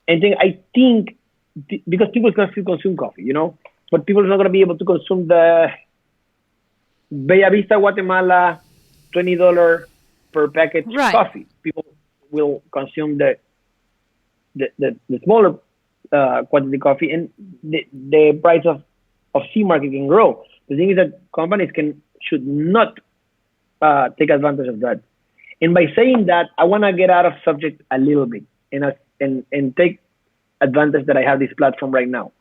And then I think because people can still consume coffee, but people are not going to be able to consume the Bella Vista, Guatemala, $20 per package Right. coffee. People will consume the smaller quantity coffee, and the price of sea market can grow. The thing is that companies should not take advantage of that. And by saying that, I want to get out of subject a little bit and take advantage that I have this platform right now.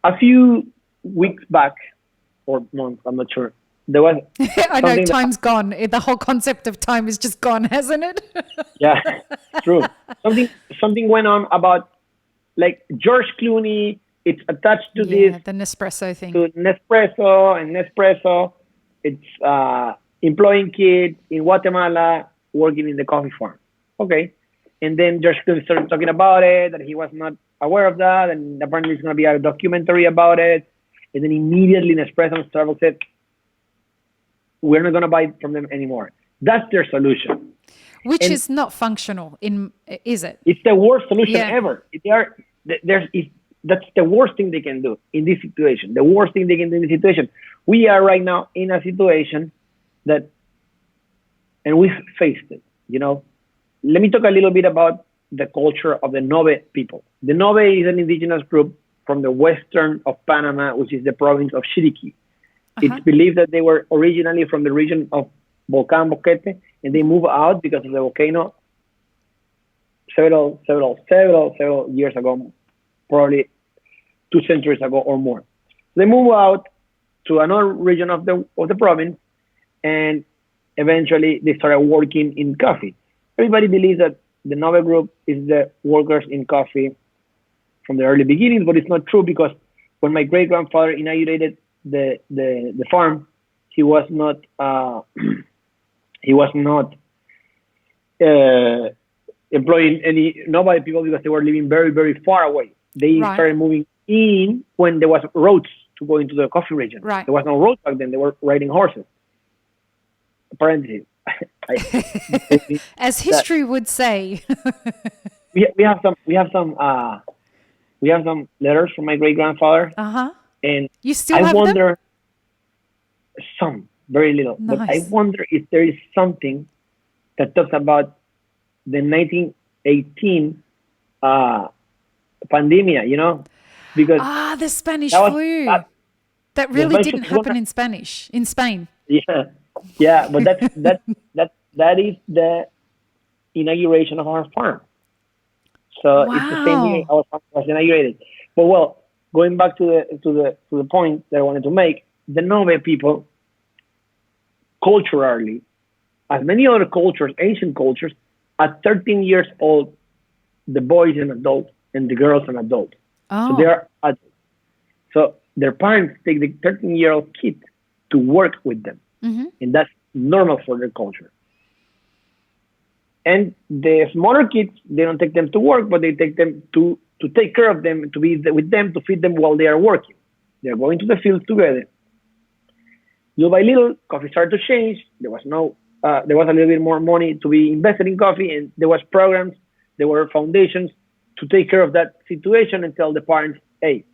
A few weeks back, or months, I'm not sure, there was I know something time's gone. The whole concept of time is just gone, hasn't it? yeah, true. Something went on about like George Clooney. It's attached to Yeah, this the Nespresso thing. to Nespresso. It's employing kids in Guatemala working in the coffee farm. Okay, and then George Clooney started talking about it, that he was not aware of that, and apparently it's going to be a documentary about it. And then immediately Nespresso and Starbucks said, we're not going to buy from them anymore. That's their solution. Which And is not functional, is it? it's the worst solution Yeah. ever. That's the worst thing they can do in this situation. The worst thing they can do in this situation. We are right now in a situation that, and we've faced it, you know. Let me talk a little bit about the culture of the Nobe people. The Nobe is an indigenous group from the western of Panama, which is the province of Chiriquí. It's believed that they were originally from the region of Volcán Boquete, and they moved out because of the volcano several years ago, probably 2 centuries ago or more. They moved out to another region of the province, and eventually they started working in coffee. Everybody believes that the Nobe group is the workers in coffee from the early beginnings, but it's not true, because when my great grandfather inaugurated the farm, he was not employing any Nobody people, because they were living very, very far away. They started moving in when there was roads to go into the coffee region. Right. There was no roads back then. They were riding horses. Parentheses. As history would say. we have some letters from my great grandfather, and You still I have wonder some, very little, but I Nice. wonder if there is something that talks about the 1918 pandemia, you know, because the Spanish that was flu. that- That really Spanish didn't flu was happen in Spanish, in Spain. yeah, but that is the inauguration of our farm. So it's the same year Wow. our farm was inaugurated. But well, going back to the point that I wanted to make, the Nobe people, culturally, as many other cultures, Asian cultures, at 13 years old, the boys are adults and the girls are adults. So they are adults. So their parents take the 13-year-old kid to work with them, and that's normal for their culture. And the smaller kids, they don't take them to work, but they take them to take care of them, to be with them, to feed them while they are working. They're going to the fields together. Little by little, coffee started to change. There was a little bit more money to be invested in coffee, and there was programs, there were foundations to take care of that situation and tell the parents, hey,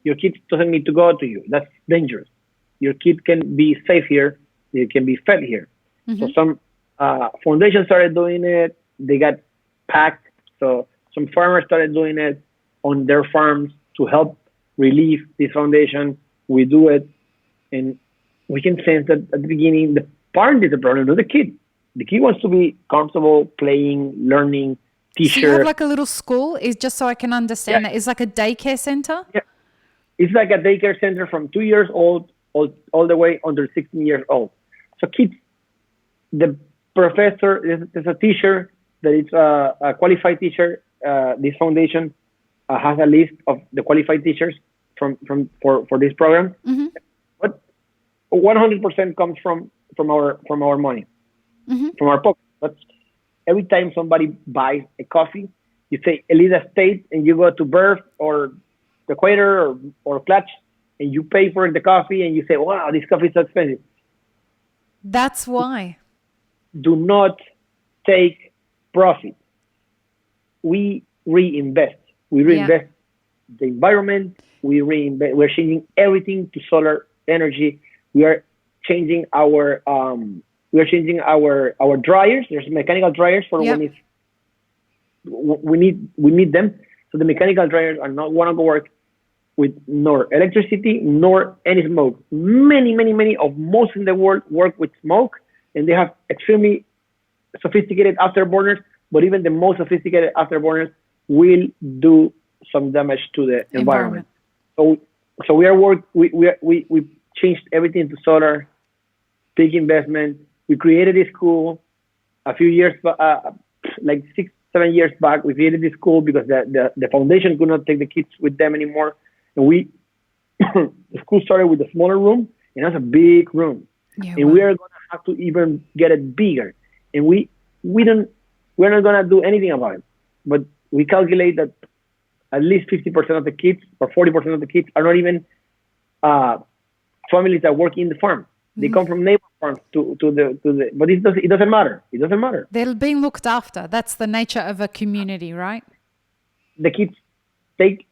your kid doesn't need to go to you. That's dangerous. Your kid can be safe here. They can be fed here. So some foundations started doing it. They got packed. So some farmers started doing it on their farms to help relieve this foundation. We do it, and we can sense that at the beginning, the parent is the problem, not the kid. The kid wants to be comfortable playing, learning, So you teacher. have like a little school, is just so I can understand that. It's like a daycare center? Yeah. It's like a daycare center from 2 years old all the way under 16 years old. So kids, the professor is a teacher, that is a qualified teacher. This foundation has a list of the qualified teachers for this program. But 100% comes from our money, from our pocket. But every time somebody buys a coffee, you say Elida State, and you go to Birth or the Equator or Clutch, and you pay for the coffee, and you say, wow, this coffee is so expensive. That's why. Do not take profit. We reinvest. We reinvest the environment. We're changing everything to solar energy. We are changing our our dryers. There's mechanical dryers for Yep. when it's we need them. So the mechanical dryers are not going to work with nor electricity nor any smoke. Many of most in the world work with smoke, and they have extremely sophisticated afterburners. But even the most sophisticated afterburners will do some damage to the environment. So we changed everything to solar, big investment. We created a school a few years, like 6-7 years back. We created this school because the foundation could not take the kids with them anymore. And the school started with a smaller room, and that's a big room. Yeah, and we are going to have to even get it bigger. And we're not going to do anything about it. But we calculate that at least 50% of the kids or 40% of the kids are not even families that work in the farm. They come from neighbor farms to the but it doesn't matter. It doesn't matter. They're being looked after. That's the nature of a community, right? The kids take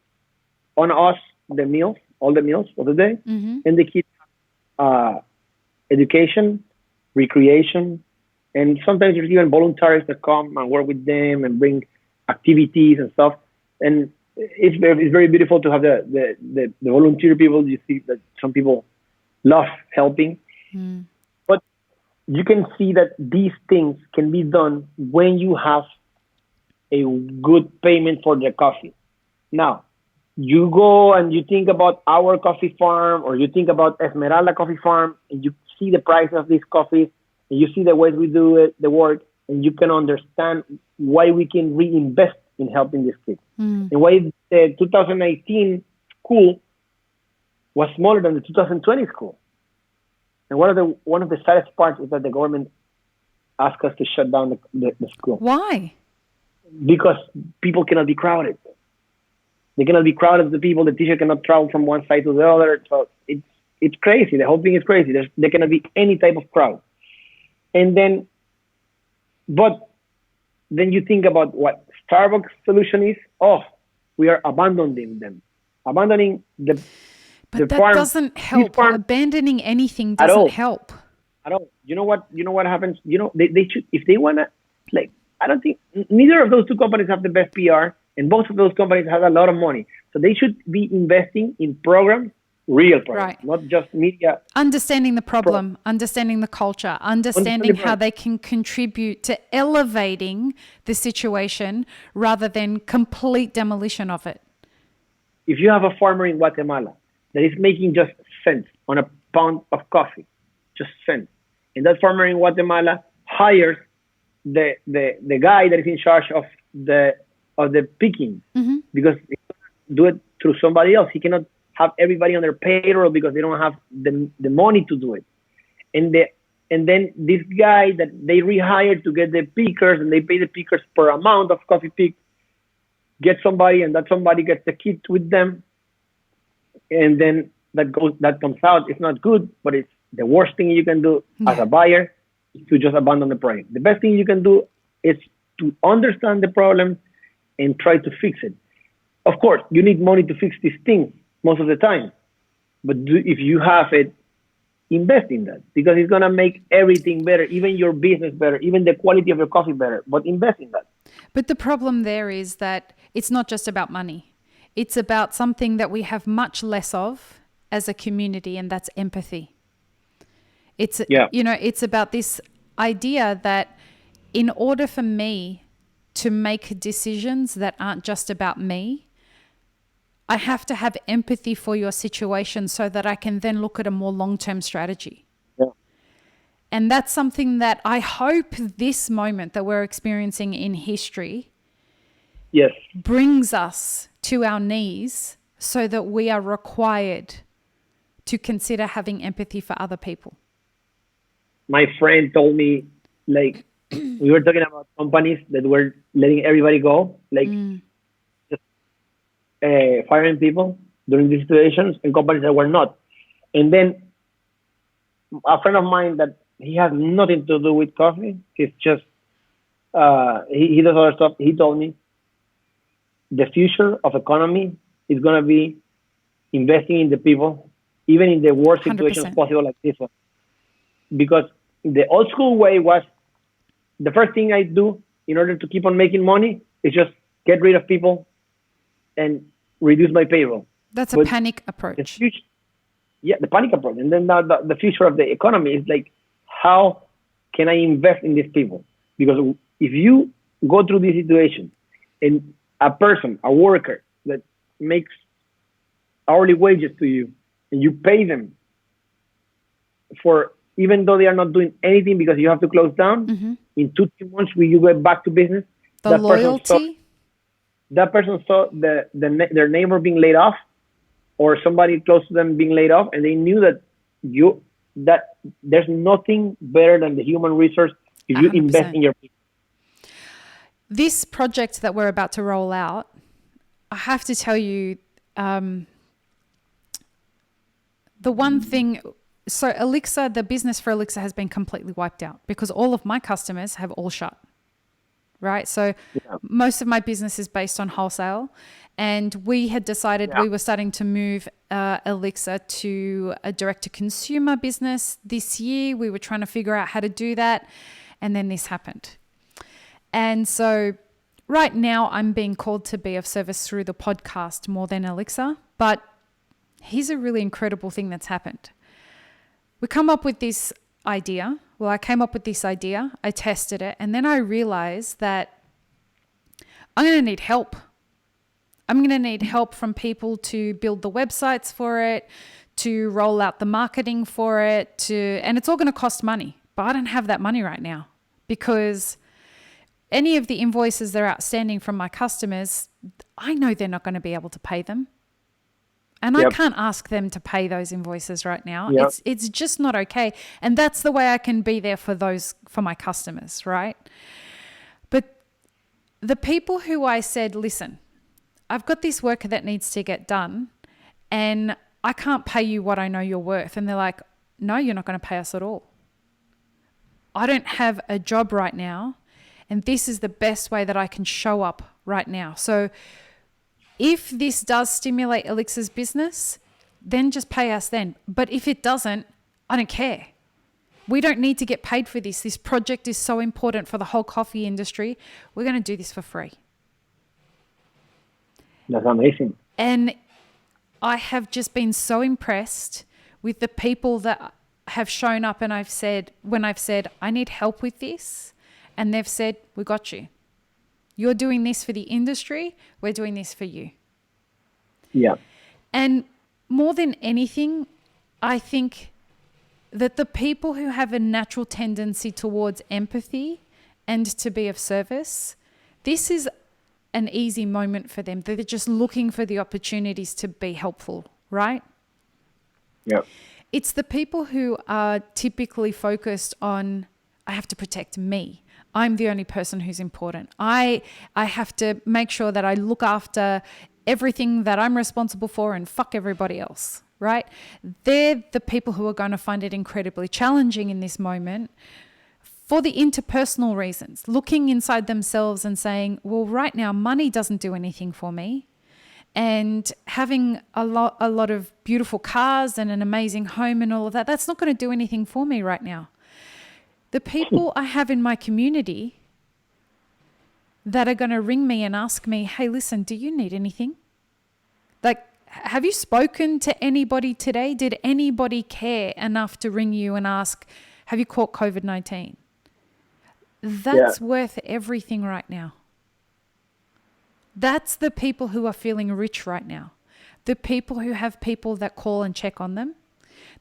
on us the meals, all the meals of the day, and the kids education, recreation, and sometimes there's even volunteers that come and work with them and bring activities and stuff. And it's very beautiful to have the volunteer people. You see that some people love helping. But you can see that these things can be done when you have a good payment for the coffee. Now, you go and you think about our coffee farm, or you think about Esmeralda Coffee Farm, and you see the price of these coffees, and you see the ways we do it, the work, and you can understand why we can reinvest in helping these kids. And why the 2019 school was smaller than the 2020 school. And one of the saddest parts is that the government asked us to shut down the school. Why? Because people cannot be crowded. They cannot be crowded. The people, the teacher cannot travel from one side to the other. So it's crazy. The whole thing is crazy. There cannot be any type of crowd. But then you think about what Starbucks solution is. Oh, we are abandoning them. Abandoning the But that farm. doesn't help. Abandoning anything doesn't help. At all. You know what happens? They should, if they want to, like, I don't think neither of those two companies have the best PR, and both of those companies have a lot of money. So they should be investing in programs, real programs, Right. not just media. Understanding the problem, understanding the culture, understanding how they can contribute to elevating the situation rather than complete demolition of it. If you have a farmer in Guatemala that is making just cents on a pound of coffee, just cents, and that farmer in Guatemala hires the guy that is in charge of the picking, because he cannot do it through somebody else. He cannot have everybody on their payroll because they don't have the money to do it. And then this guy that they rehired to get the pickers, and they pay the pickers per amount of coffee picked, get somebody, and that somebody gets the kit with them, and then that comes out. It's not good, but it's the worst thing you can do as a buyer is to just abandon the project. The best thing you can do is to understand the problem and try to fix it. Of course, you need money to fix these things most of the time, but if you have it, invest in that, because it's going to make everything better, even your business better, even the quality of your coffee better, but invest in that. But the problem there is that it's not just about money. It's about something that we have much less of as a community, and that's empathy. It's it's about this idea that in order for me to make decisions that aren't just about me, I have to have empathy for your situation so that I can then look at a more long-term strategy. Yeah. And that's something that I hope this moment that we're experiencing in history brings us to our knees, so that we are required to consider having empathy for other people. My friend told me, like, we were talking about companies that were letting everybody go, like just firing people during these situations, and companies that were not. And then a friend of mine that he has nothing to do with coffee, he's just, he does other stuff. He told me the future of economy is going to be investing in the people, even in the worst situations 100%. possible, like this one. because the old school way was the first thing I do in order to keep on making money is just get rid of people and reduce my payroll. That's a panic approach. The panic approach. And then now the future of the economy is like, how can I invest in these people? Because if you go through this situation and a person, a worker that makes hourly wages to you and you pay them for, even though they are not doing anything because you have to close down, in 2-3 months when you get back to business, the loyalty. That person saw their neighbor being laid off or somebody close to them being laid off, and they knew that there's nothing better than the human resource if you 100%. invest in your people. This project that we're about to roll out, I have to tell you, the one thing, so Elixir, the business for Elixir has been completely wiped out because all of my customers have all shut, right? So most of my business is based on wholesale, and we had decided we were starting to move Elixir to a direct-to-consumer business this year. We were trying to figure out how to do that, and then this happened. And so right now I'm being called to be of service through the podcast more than Elixir, but here's a really incredible thing that's happened. We come up with this idea. Well, I came up with this idea, I tested it, and then I realized that I'm going to need help. I'm going to need help from people to build the websites for it, to roll out the marketing for it, and it's all going to cost money. But I don't have that money right now because any of the invoices that are outstanding from my customers, I know they're not going to be able to pay them. And I can't ask them to pay those invoices right now. It's just not okay. And that's the way I can be there for my customers, right? But the people who I said, listen, I've got this work that needs to get done and I can't pay you what I know you're worth. And they're like, no, you're not going to pay us at all. I don't have a job right now. And this is the best way that I can show up right now. So if this does stimulate Elixir's business, then just pay us then. But if it doesn't, I don't care. We don't need to get paid for this. This project is so important for the whole coffee industry. We're going to do this for free. That's amazing. And I have just been so impressed with the people that have shown up, and when I've said, I need help with this, and they've said, we got you. You're doing this for the industry. We're doing this for you. Yeah. And more than anything, I think that the people who have a natural tendency towards empathy and to be of service, this is an easy moment for them. They're just looking for the opportunities to be helpful, right? Yeah. It's the people who are typically focused on, I have to protect me. I'm the only person who's important. I have to make sure that I look after everything that I'm responsible for and fuck everybody else, right? They're the people who are going to find it incredibly challenging in this moment for the interpersonal reasons, looking inside themselves and saying, well, right now, money doesn't do anything for me. And having a lot of beautiful cars and an amazing home and all of that, that's not going to do anything for me right now. The people I have in my community that are going to ring me and ask me, hey, listen, do you need anything? Like, have you spoken to anybody today? Did anybody care enough to ring you and ask, have you caught COVID-19? That's worth everything right now. That's the people who are feeling rich right now. The people who have people that call and check on them.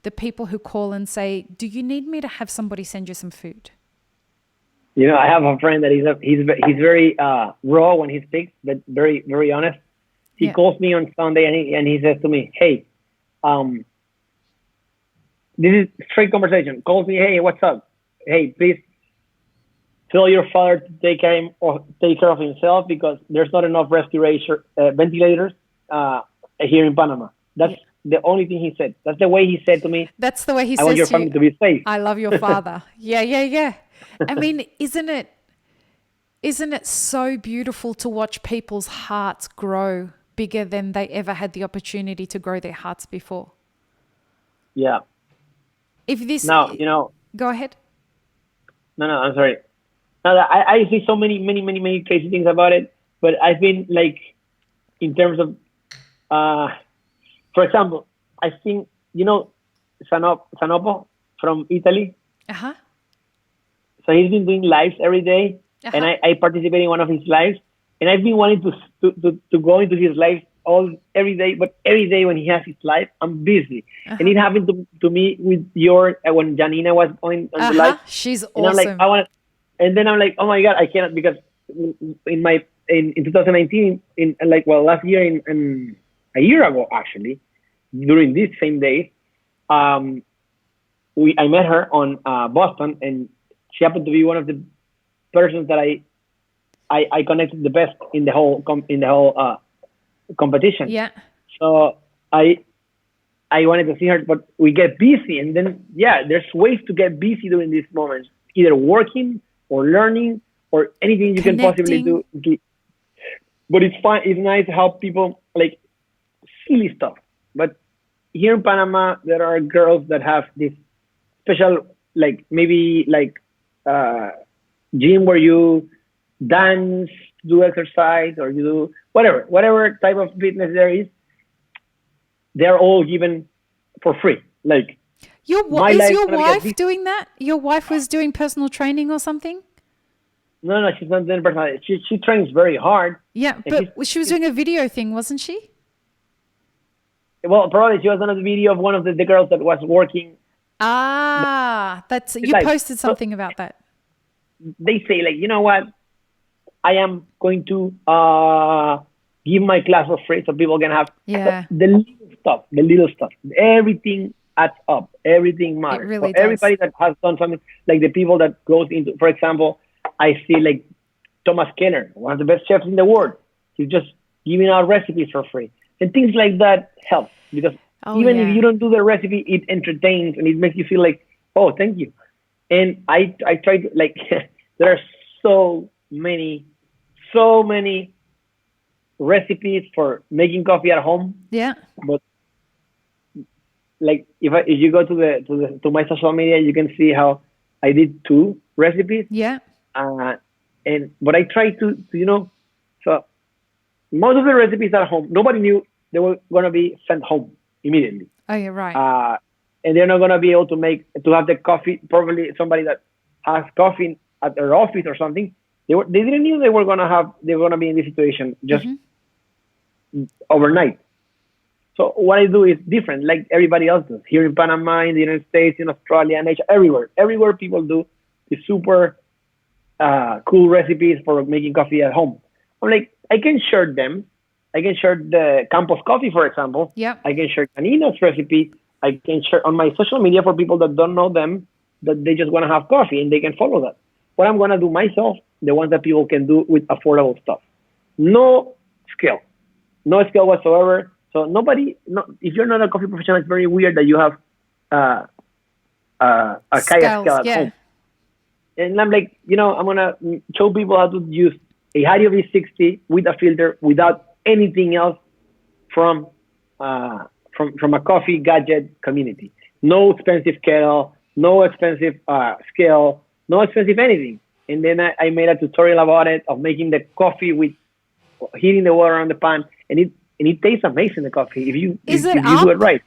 The people who call and say, do you need me to have somebody send you some food? You know, I have a friend that he's very raw when he speaks, but very, very honest. He calls me on Sunday and he says to me, hey, this is straight conversation. Calls me, hey, what's up? Hey, please tell your father to take care of himself because there's not enough ventilators here in Panama. That's the only thing he said. That's the way he said to me. That's the way he says I want your family to be safe. I love your father. Yeah. I mean, isn't it so beautiful to watch people's hearts grow bigger than they ever had the opportunity to grow their hearts before? Yeah. If this now, you know, Go ahead. No, I'm sorry. No, I see so many crazy things about it, but I've been like, in terms of, for example, I think, Sanopo from Italy. Uh-huh. So he's been doing lives every day, and Uh-huh. I participate in one of his lives, and I've been wanting to go into his lives every day, but every day when he has his live, I'm busy. And it happened to me with when Janina was on the live, She's and I'm like, awesome. I want to, and then I'm like, oh my god, I cannot, because in 2019, last year, in a year ago actually, during this same day, I met her on Boston, and she happened to be one of the persons that I connected the best in the whole competition. Yeah. So I wanted to see her, but we get busy, and then there's ways to get busy during these moments, either working or learning or anything you can possibly do. But it's fun. It's nice to help people, like, silly stuff. But here in Panama, there are girls that have this special, like, maybe like gym where you dance, do exercise, or you do whatever type of fitness there is. They're all given for free. Like, is your wife doing that? Your wife was doing personal training or something? No, she's not doing personal. She trains very hard. Yeah, but she was doing a video thing, wasn't she? Well, probably she was on a video of one of the girls that was working. You posted something about that. They say, like, you know what? I am going to give my class for free so people can have the little stuff. Everything adds up. Everything matters. It really does. Everybody that has done something, like the people that goes into, for example, I see like Thomas Kenner, one of the best chefs in the world. He's just giving out recipes for free. And things like that help, because if you don't do the recipe, it entertains and it makes you feel like, oh, thank you. And I try to, like, there are so many recipes for making coffee at home. Yeah. But like, if you go to my social media, you can see how I did 2 recipes. Yeah. But I try to so most of the recipes at home, nobody knew they were gonna be sent home immediately. Oh, you're right. And they're not gonna be able to have the coffee. Probably somebody that has coffee at their office or something. They didn't know they were gonna be in this situation just overnight. So what I do is different, like everybody else does here in Panama, in the United States, in Australia, in Asia, everywhere people do the super cool recipes for making coffee at home. I'm like, I can share them. I can share the Campos coffee, for example. Yeah. I can share Canina's recipe. I can share on my social media for people that don't know them, that they just want to have coffee and they can follow that. What I'm going to do myself, the ones that people can do with affordable stuff. No skill whatsoever. So if you're not a coffee professional, it's very weird that you have a Kaya scale at home. And I'm like, I'm going to show people how to use a Hario V60 with a filter without anything else from a coffee gadget community. No expensive kettle, no expensive scale, no expensive anything. And then I made a tutorial about it, of making the coffee with heating the water on the pan, and it tastes amazing, the coffee, if you do it right.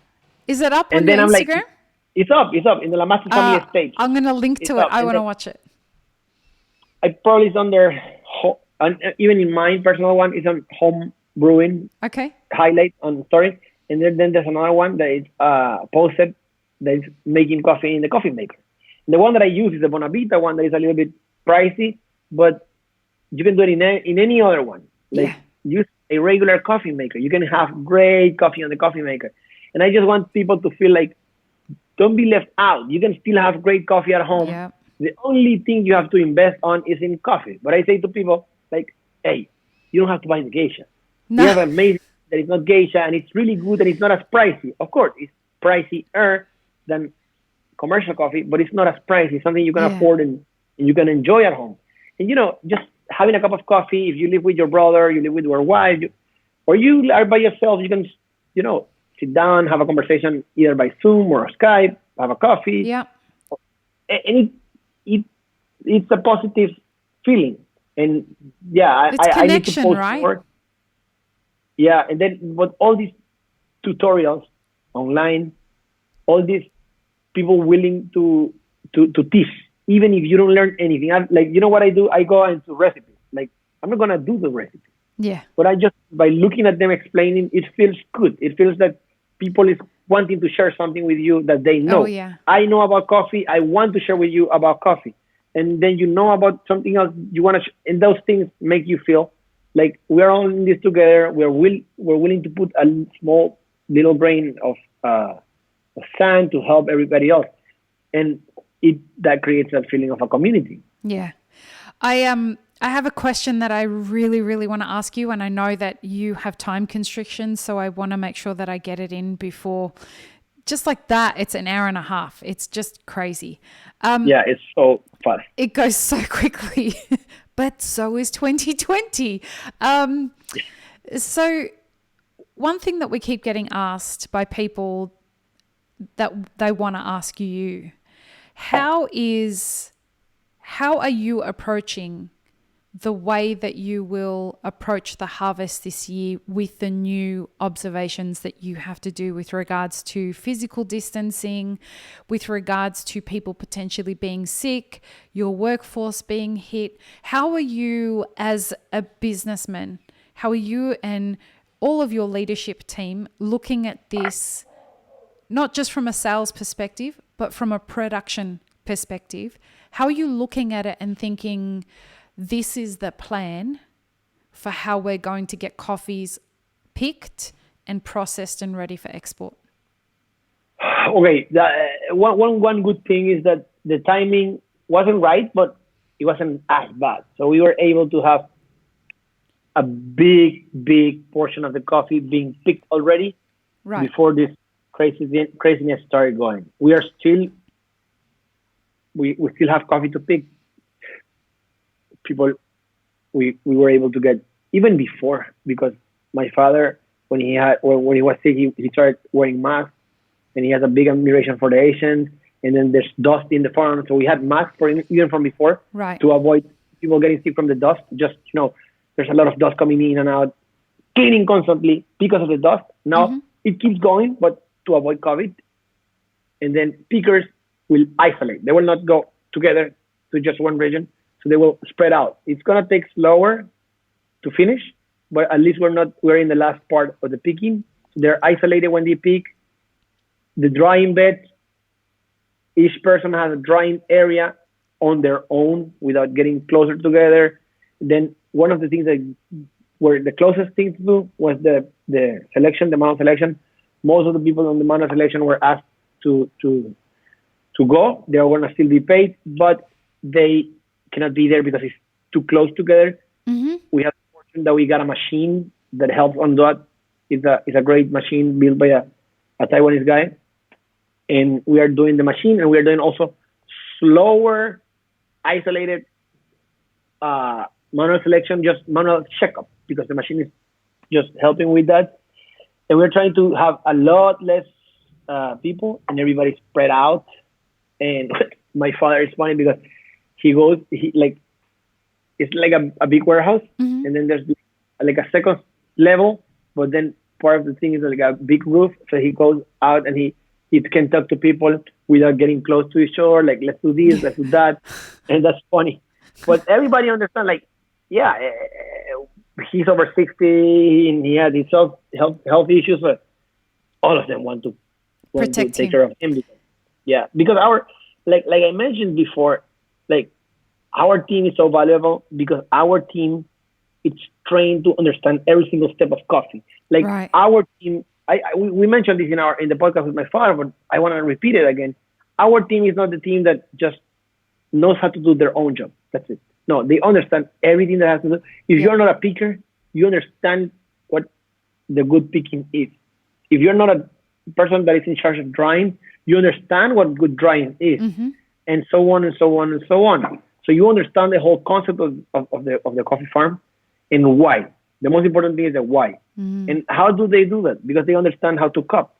Is it up and on then your I'm Instagram? Like, it's up in the Lamastus family page. I'm going to link to it. I want to watch it. I probably it's on there, even in my personal one, it's on home brewing. Okay. Highlight on story. And then there's another one that is posted that is making coffee in the coffee maker. And the one that I use is the Bonavita one that is a little bit pricey, but you can do it in any other one. Like, use a regular coffee maker. You can have great coffee on the coffee maker. And I just want people to feel like, don't be left out. You can still have great coffee at home. Yeah. The only thing you have to invest on is in coffee. But I say to people, like, hey, you don't have to buy the geisha. No. You have amazing that it's not geisha, and it's really good, and it's not as pricey. Of course, it's pricier than commercial coffee, but it's not as pricey. It's something you can afford and you can enjoy at home. And, just having a cup of coffee, if you live with your brother, you live with your wife, or you are by yourself, you can, sit down, have a conversation either by Zoom or Skype, have a coffee. Yeah. and it's a positive feeling. And yeah, It's I need to connection, post right? more. Yeah, and then but all these tutorials online, all these people willing to teach, even if you don't learn anything. Like, you know what I do? I go into recipes. Like, I'm not gonna do the recipe, Yeah. but I just, by looking at them explaining, it feels good. It feels that people is wanting to share something with you that they know. Oh, yeah. I know about coffee. I want to share with you about coffee, and then you know about something else you want to. And those things make you feel like we're all in this together. We're willing to put a small little grain of sand to help everybody else, and that creates that feeling of a community. Yeah. I have a question that I really, really want to ask you, and I know that you have time constrictions, so I want to make sure that I get it in before. Just like that, it's an hour and a half. It's just crazy. Yeah, it's so fast. It goes so quickly, but so is 2020. So one thing that we keep getting asked by people that they want to ask you, how are you approaching the way that you will approach the harvest this year with the new observations that you have to do with regards to physical distancing, with regards to people potentially being sick, your workforce being hit? How are you as a businessman, how are you and all of your leadership team looking at this, not just from a sales perspective, but from a production perspective? How are you looking at it and thinking, this is the plan for how we're going to get coffees picked and processed and ready for export? Okay, one good thing is that the timing wasn't right, but it wasn't as bad. So we were able to have a big portion of the coffee being picked already before this craziness started going. We still have coffee to pick. People, we were able to get even before, because my father, when he was sick, he started wearing masks, and he has a big admiration for the Asians. And then there's dust in the farm, so we had masks even from before, to avoid people getting sick from the dust. Just, there's a lot of dust coming in and out, cleaning constantly because of the dust. Now it keeps going, but to avoid COVID. And then pickers will isolate. They will not go together to just one region. So they will spread out. It's gonna take slower to finish, but at least we're in the last part of the picking. So they're isolated when they pick. The drying beds, each person has a drying area on their own without getting closer together. Then one of the things that were the closest thing to do was the selection, the manual selection. Most of the people on the manual selection were asked to go. They are gonna still be paid, but they cannot be there because it's too close together. We have the fortune that we got a machine that helps on that. It's a great machine built by a Taiwanese guy, and we are doing the machine, and we are doing also slower, isolated manual selection, just manual checkup, because the machine is just helping with that. And we're trying to have a lot less people, and everybody spread out. And my father is funny because it's like a big warehouse, and then there's like a second level, but then part of the thing is like a big roof. So he goes out and he can talk to people without getting close to each other. Like, let's do this, let's do that, and that's funny. But everybody understands. Like, yeah, he's over 60 and he has his health issues, but all of them want to take care of him. Because our like I mentioned before. Like, our team is so valuable because our team is trained to understand every single step of coffee. Like, our team, we mentioned this in the podcast with my father, but I want to repeat it again. Our team is not the team that just knows how to do their own job. That's it. No, they understand everything that has to do. If you're not a picker, you understand what the good picking is. If you're not a person that is in charge of drying, you understand what good drying is. And so on and so on and so on. So you understand the whole concept of the coffee farm and why. The most important thing is the why. And how do they do that? Because they understand how to cup.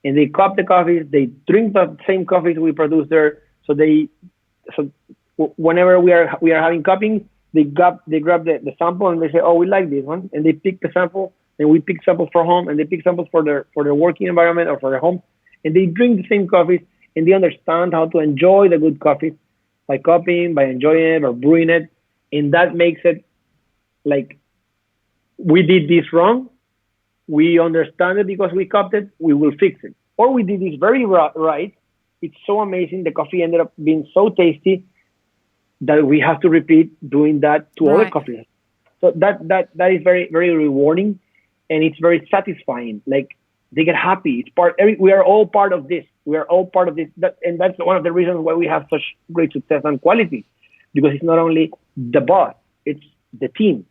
And they cup the coffees, they drink the same coffees we produce there. So they so whenever we are having cupping, they grab the sample and they say, oh, we like this one, and they pick the sample, and we pick samples for home, and they pick samples for their working environment or for their home, and they drink the same coffees, and they understand how to enjoy the good coffee by cupping, by enjoying it or brewing it, and that makes it like, we did this wrong, we understand it because we cupped it, we will fix it, or we did this very right. It's so amazing. The coffee ended up being so tasty that we have to repeat doing that to other coffees. So that is very, very rewarding, and it's very satisfying. Like, they get happy. We are all part of this. We are all part of this. And that's one of the reasons why we have such great success and quality, because it's not only the boss, it's the team.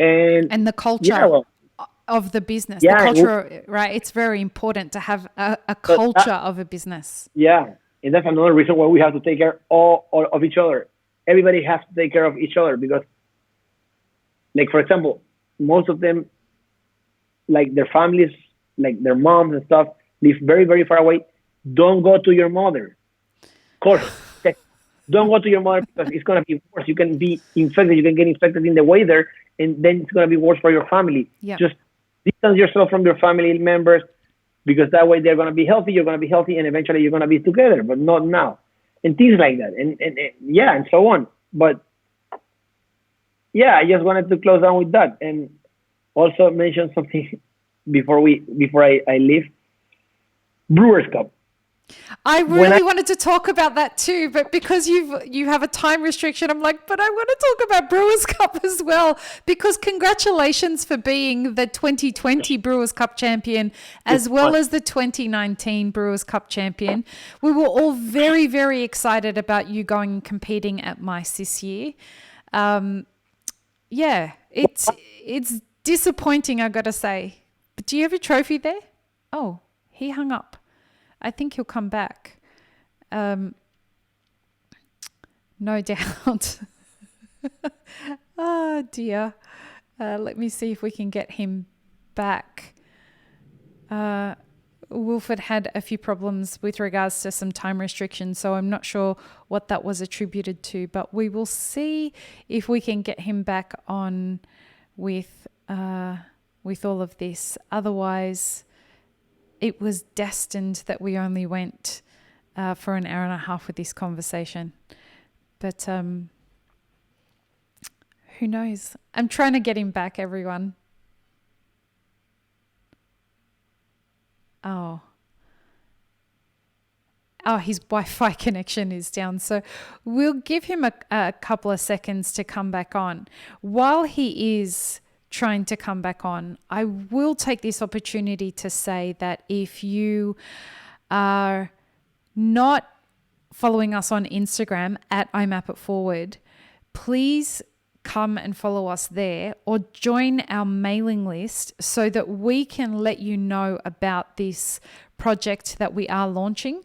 And the culture of the business. The culture, right? It's very important to have a culture of a business. Yeah. And that's another reason why we have to take care of each other. Everybody has to take care of each other, because, like, for example, most of them, like, their families, like their moms and stuff, live very, very far away. Don't go to your mother. Of course, don't go to your mother, because it's going to be worse. You can be infected. You can get infected in the way there, and then it's going to be worse for your family. Yeah. Just distance yourself from your family members, because that way they're going to be healthy, you're going to be healthy, and eventually you're going to be together, but not now. And things like that. And so on. But yeah, I just wanted to close down with that, and also mention something before I leave. Brewers Cup. I really wanted to talk about that too, but because you have a time restriction, I'm like, but I want to talk about Brewers Cup as well, because congratulations for being the 2020 Brewers Cup champion, as well as the 2019 Brewers Cup champion. We were all very, very excited about you going and competing at MICE this year. Yeah, it's disappointing, I got to say. But do you have a trophy there? Oh, he hung up. I think he'll come back. No doubt. Oh, dear. Let me see if we can get him back. Wilford had a few problems with regards to some time restrictions, so I'm not sure what that was attributed to, but we will see if we can get him back on with all of this. Otherwise, it was destined that we only went for an hour and a half with this conversation. But who knows? I'm trying to get him back, everyone. Oh, his Wi-Fi connection is down. So we'll give him a couple of seconds to come back on. While he is trying to come back on, I will take this opportunity to say that if you are not following us on Instagram at IMapItForward, please come and follow us there, or join our mailing list so that we can let you know about this project that we are launching.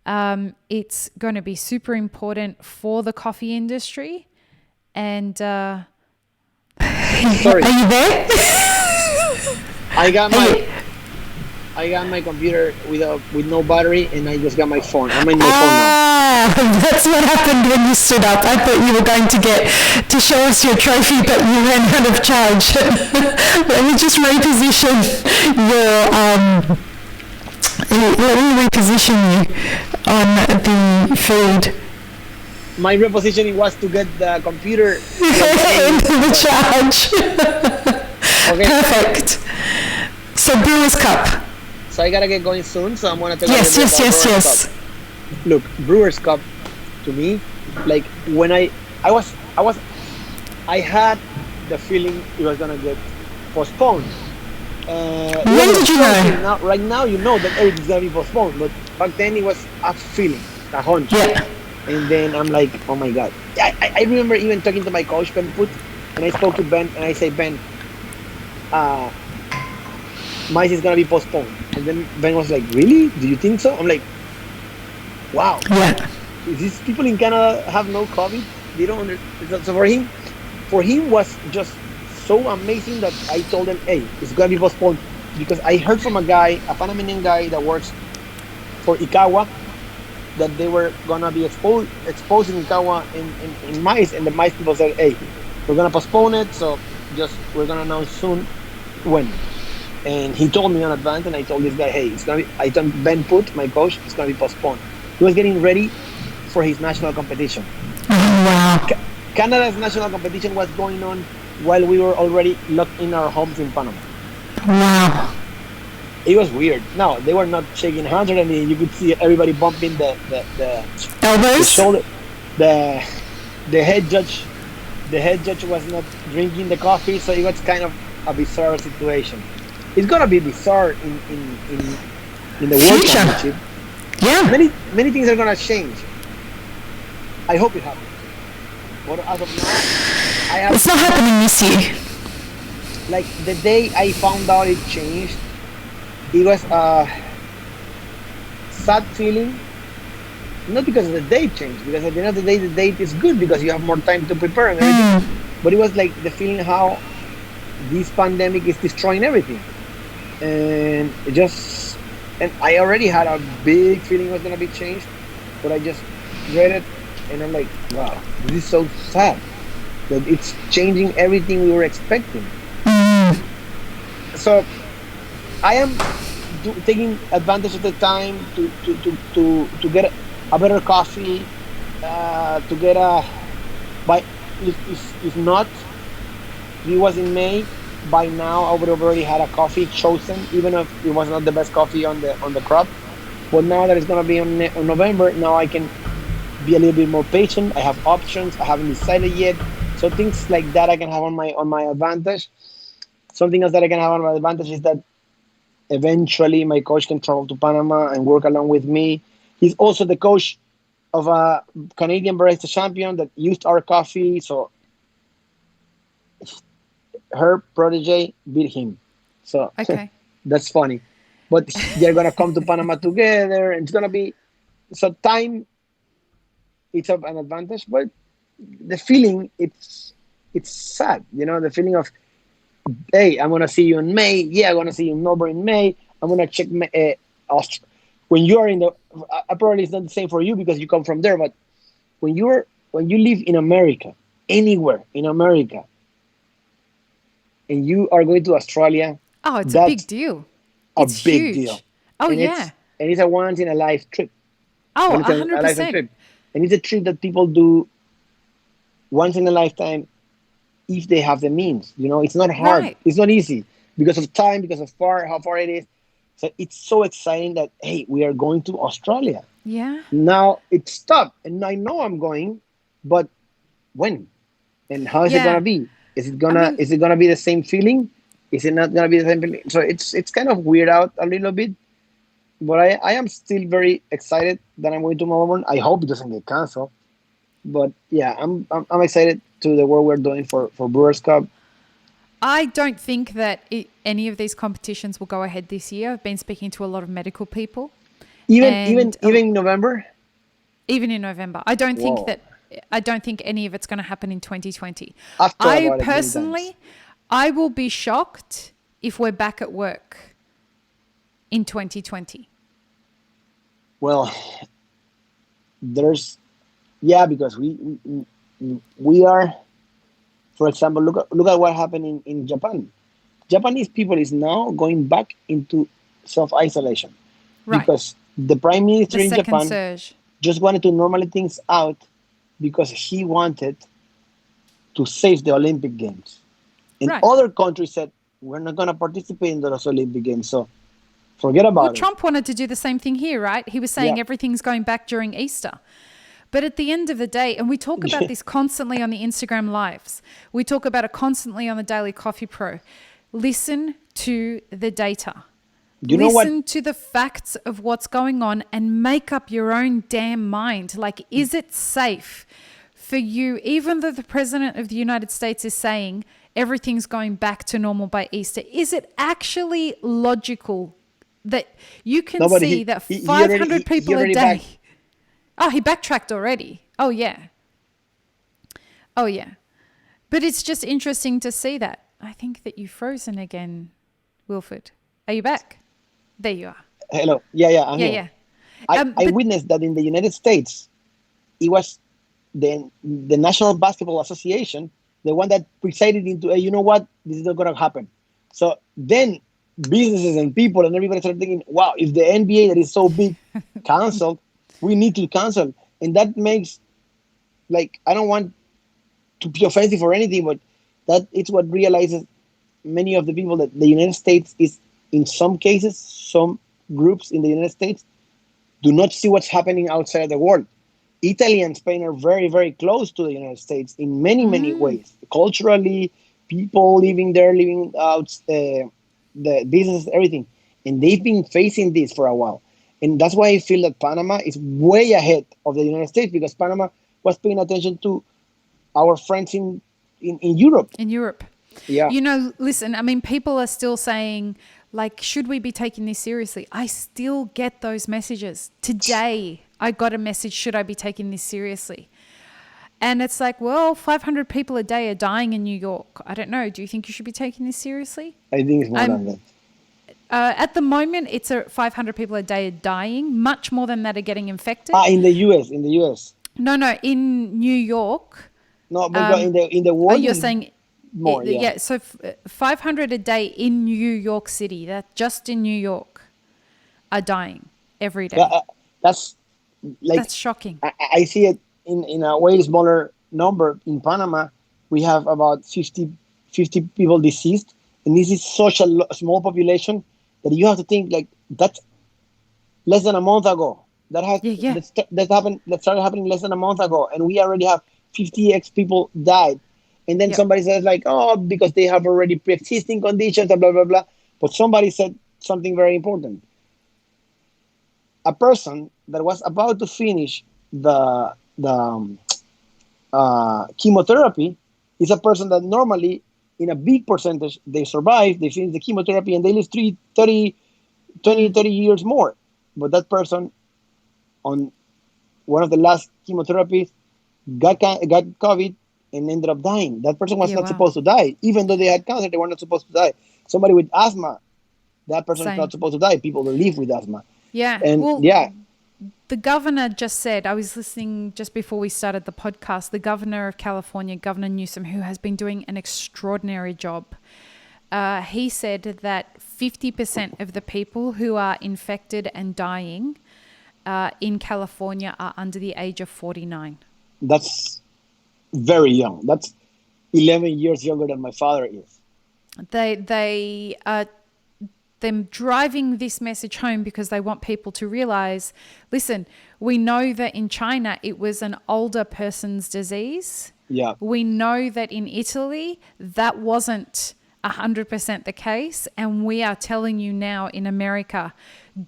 It's going to be super important for the coffee industry. And sorry, are you there? I got my computer with no battery, and I just got my phone. I'm in my phone now. That's what happened when you stood up. I thought you were going to show us your trophy, but you ran out of charge. Let me just reposition you on the feed. My repositioning was to get the computer into the charge. Okay. Perfect. So Brewers Cup. So I gotta get going soon, so I'm gonna tell Yes. Cup. Look, Brewers Cup, to me, like when I had the feeling it was gonna get postponed. When did you know? Right now, you know that everything's gonna be postponed, but back then it was a feeling, a hunch. Yeah. And then I'm like, oh my God. I remember even talking to my coach, Ben Put, and I spoke to Ben, and I say, Ben, MICE is gonna be postponed. And then Ben was like, really? Do you think so? I'm like, wow. Yeah. These people in Canada have no COVID. They don't understand. So for him was just so amazing that I told him, hey, it's gonna be postponed, because I heard from a Panamanian guy that works for Ikawa, that they were gonna be exposing Kawa in mice, and the mice people said, "Hey, we're gonna postpone it, so we're gonna announce soon when." And he told me in advance, and I told this guy, "Hey, it's gonna be." I told Ben Put, my coach, it's gonna be postponed. He was getting ready for his national competition. Wow. Canada's national competition was going on while we were already locked in our homes in Panama. Wow. It was weird. No, they were not shaking hands or anything. You could see everybody bumping the Elbows? shoulder. The head judge was not drinking the coffee, so it was kind of a bizarre situation. It's gonna be bizarre in the World Future. Championship. Yeah. Many things are gonna change. I hope it happens. But as of now, It's not happening this year. like the day I found out it changed, it was a sad feeling. Not because the date changed, because at the end of the day, the date is good because you have more time to prepare and everything. But it was like the feeling how this pandemic is destroying everything, and and I already had a big feeling it was gonna be changed, but I just read it, and I'm like, wow, this is so sad that it's changing everything we were expecting. So I am taking advantage of the time to get a better coffee, to get if not, it was in May. By now, I would have already had a coffee chosen, even if it was not the best coffee on the crop. But now that it's gonna be on November, now I can be a little bit more patient. I have options. I haven't decided yet, so things like that I can have on my advantage. Something else that I can have on my advantage is that eventually my coach can travel to Panama and work along with me. He's also the coach of a Canadian Barista Champion that used our coffee, so her protege beat him. So Okay. that's funny. But they're gonna come to Panama together, and it's gonna be so time. It's an advantage, but the feeling it's sad. You know, the feeling of, hey, I'm gonna see you in May. Yeah, I'm gonna see you in Melbourne in May. I'm gonna check when you are in the. Probably it's not the same for you because you come from there. But when you live in America, anywhere in America, and you are going to Australia, Oh, it's a big deal. It's a big huge. deal. Oh, And yeah. it's a once in a life trip. Oh, And it's a lifetime 100%. trip. And it's a trip that people do once in a lifetime if they have the means. You know, it's not hard. Right. It's not easy because of time, because of how far it is. So it's so exciting that, hey, we are going to Australia. Yeah. Now it's stopped. And I know I'm going, but when? And how is it Yeah. gonna be? Is it gonna be the same feeling? Is it not gonna be the same feeling? So it's kind of weird out a little bit. But I am still very excited that I'm going to Melbourne. I hope it doesn't get canceled. But yeah, I'm excited to the work we're doing for Brewers Cup. I don't think that any of these competitions will go ahead this year. I've been speaking to a lot of medical people. Even in November? Even in November. I don't think Whoa. any of it's going to happen in 2020. I've thought I about it many personally, times. I will be shocked if we're back at work in 2020. Well, because we are, for example, look at what happened in Japan. Japanese people is now going back into self-isolation. Right. Because the prime minister The in second Japan surge. just wanted to normalize things out because he wanted to save the Olympic Games. And Right. other countries said, we're not going to participate in those Olympic Games, so forget about Well, it. Trump wanted to do the same thing here, right? He was saying Yeah. everything's going back during Easter. But at the end of the day, and we talk about this constantly on the Instagram lives, we talk about it constantly on the Daily Coffee Pro. Listen to the data. You know what? Listen to the facts of what's going on and make up your own damn mind. Like, is it safe for you, even though the President of the United States is saying everything's going back to normal by Easter, is it actually logical that you can see that 500 people a day... Oh, he backtracked already. Oh, yeah. Oh, yeah. But it's just interesting to see that. I think that you've frozen again, Wilford. Are you back? There you are. Hello. Yeah, I'm Yeah, here. yeah. I witnessed that in the United States. It was the National Basketball Association, the one that presided into, hey, you know what, this is not going to happen. So then businesses and people and everybody started thinking, wow, if the NBA that is so big canceled, we need to cancel. And that makes, like, I don't want to be offensive or anything, but that it's what realizes many of the people that the United States is, in some cases, some groups in the United States do not see what's happening outside the world. Italy and Spain are very, very close to the United States in many, many ways. Culturally, people living there, living out, the business, everything. And they've been facing this for a while. And that's why I feel that Panama is way ahead of the United States, because Panama was paying attention to our friends in Europe. In Europe. Yeah. You know, listen, I mean, people are still saying, like, should we be taking this seriously? I still get those messages. Today, I got a message, should I be taking this seriously? And it's like, well, 500 people a day are dying in New York. I don't know. Do you think you should be taking this seriously? I think it's more than that. At the moment, it's 500 people a day are dying. Much more than that are getting infected. In the US. No, in New York. No, but in the world. Oh, you're saying more, yeah. So 500 a day in New York City, that just in New York, are dying every day. That's shocking. I see it in a way smaller number. In Panama, we have about 50 people deceased, and this is such a small population that you have to think, like, that's less than a month ago. That started happening less than a month ago, and we already have 50x people died. And then somebody says, like, oh, because they have already pre-existing conditions, blah, blah, blah. But somebody said something very important. A person that was about to finish the chemotherapy is a person that normally, in a big percentage, they survive, they finish the chemotherapy, and they live 30 years more. But that person, on one of the last chemotherapies, got COVID and ended up dying. That person was not supposed to die. Even though they had cancer, they were not supposed to die. Somebody with asthma, that person is not supposed to die. People that live with asthma. Yeah. And the governor just said, I was listening just before we started the podcast, the governor of California, Governor Newsom, who has been doing an extraordinary job. He said that 50% of the people who are infected and dying in California are under the age of 49. That's very young. That's 11 years younger than my father is. They are them driving this message home because they want people to realize, listen, we know that in China it was an older person's disease. Yeah. We know that in Italy that wasn't 100% the case, and we are telling you now in America,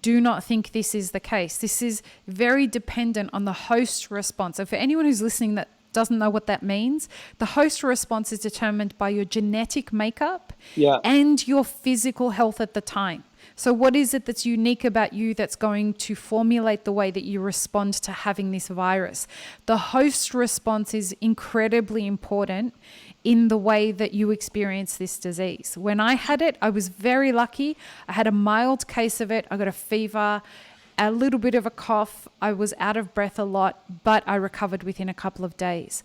do not think this is the case. This is very dependent on the host response. So for anyone who's listening that doesn't know what that means, the host response is determined by your genetic makeup and your physical health at the time. So what is it that's unique about you that's going to formulate the way that you respond to having this virus? The host response is incredibly important in the way that you experience this disease. When I had it, I was very lucky. I had a mild case of it. I got a fever, a little bit of a cough. I was out of breath a lot, but I recovered within a couple of days.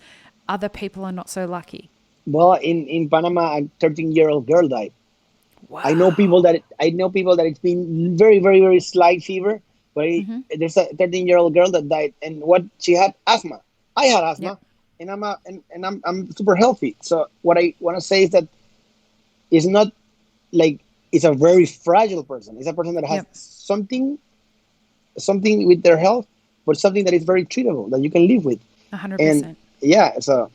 Other people are not so lucky. Well, in Panama, a 13-year-old girl died. Wow. I know people that it's been very, very, very slight fever, but there's a 13-year-old girl that died, and what she had asthma. I had asthma, and I'm super healthy. So what I want to say is that it's not like it's a very fragile person. It's a person that has something with their health, but something that is very treatable that you can live with. 100%. And so,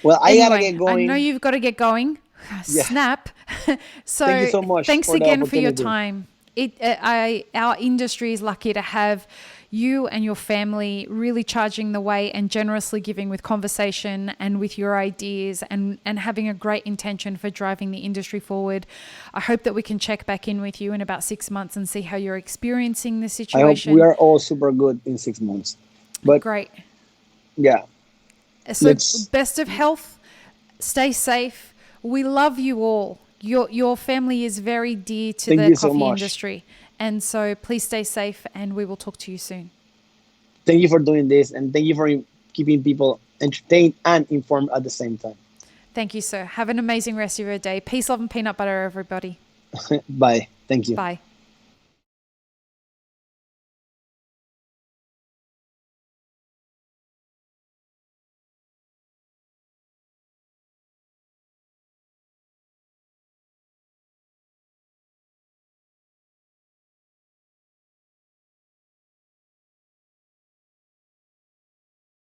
well, I gotta get going. I know you've got to get going. Snap. So thank you so much. Thanks again for your time. Our industry is lucky to have you and your family really charging the way and generously giving with conversation and with your ideas and having a great intention for driving the industry forward. I hope that we can check back in with you in about 6 months and see how you're experiencing the situation. I hope we are all super good in 6 months. But great. Yeah. So best of health. Stay safe. We love you all. Your family is very dear to the coffee industry, And so please stay safe, and we will talk to you soon. Thank you for doing this, and thank you for keeping people entertained and informed at the same time. Thank you, sir. Have an amazing rest of your day. Peace, love, and peanut butter, everybody. Bye. Thank you. Bye.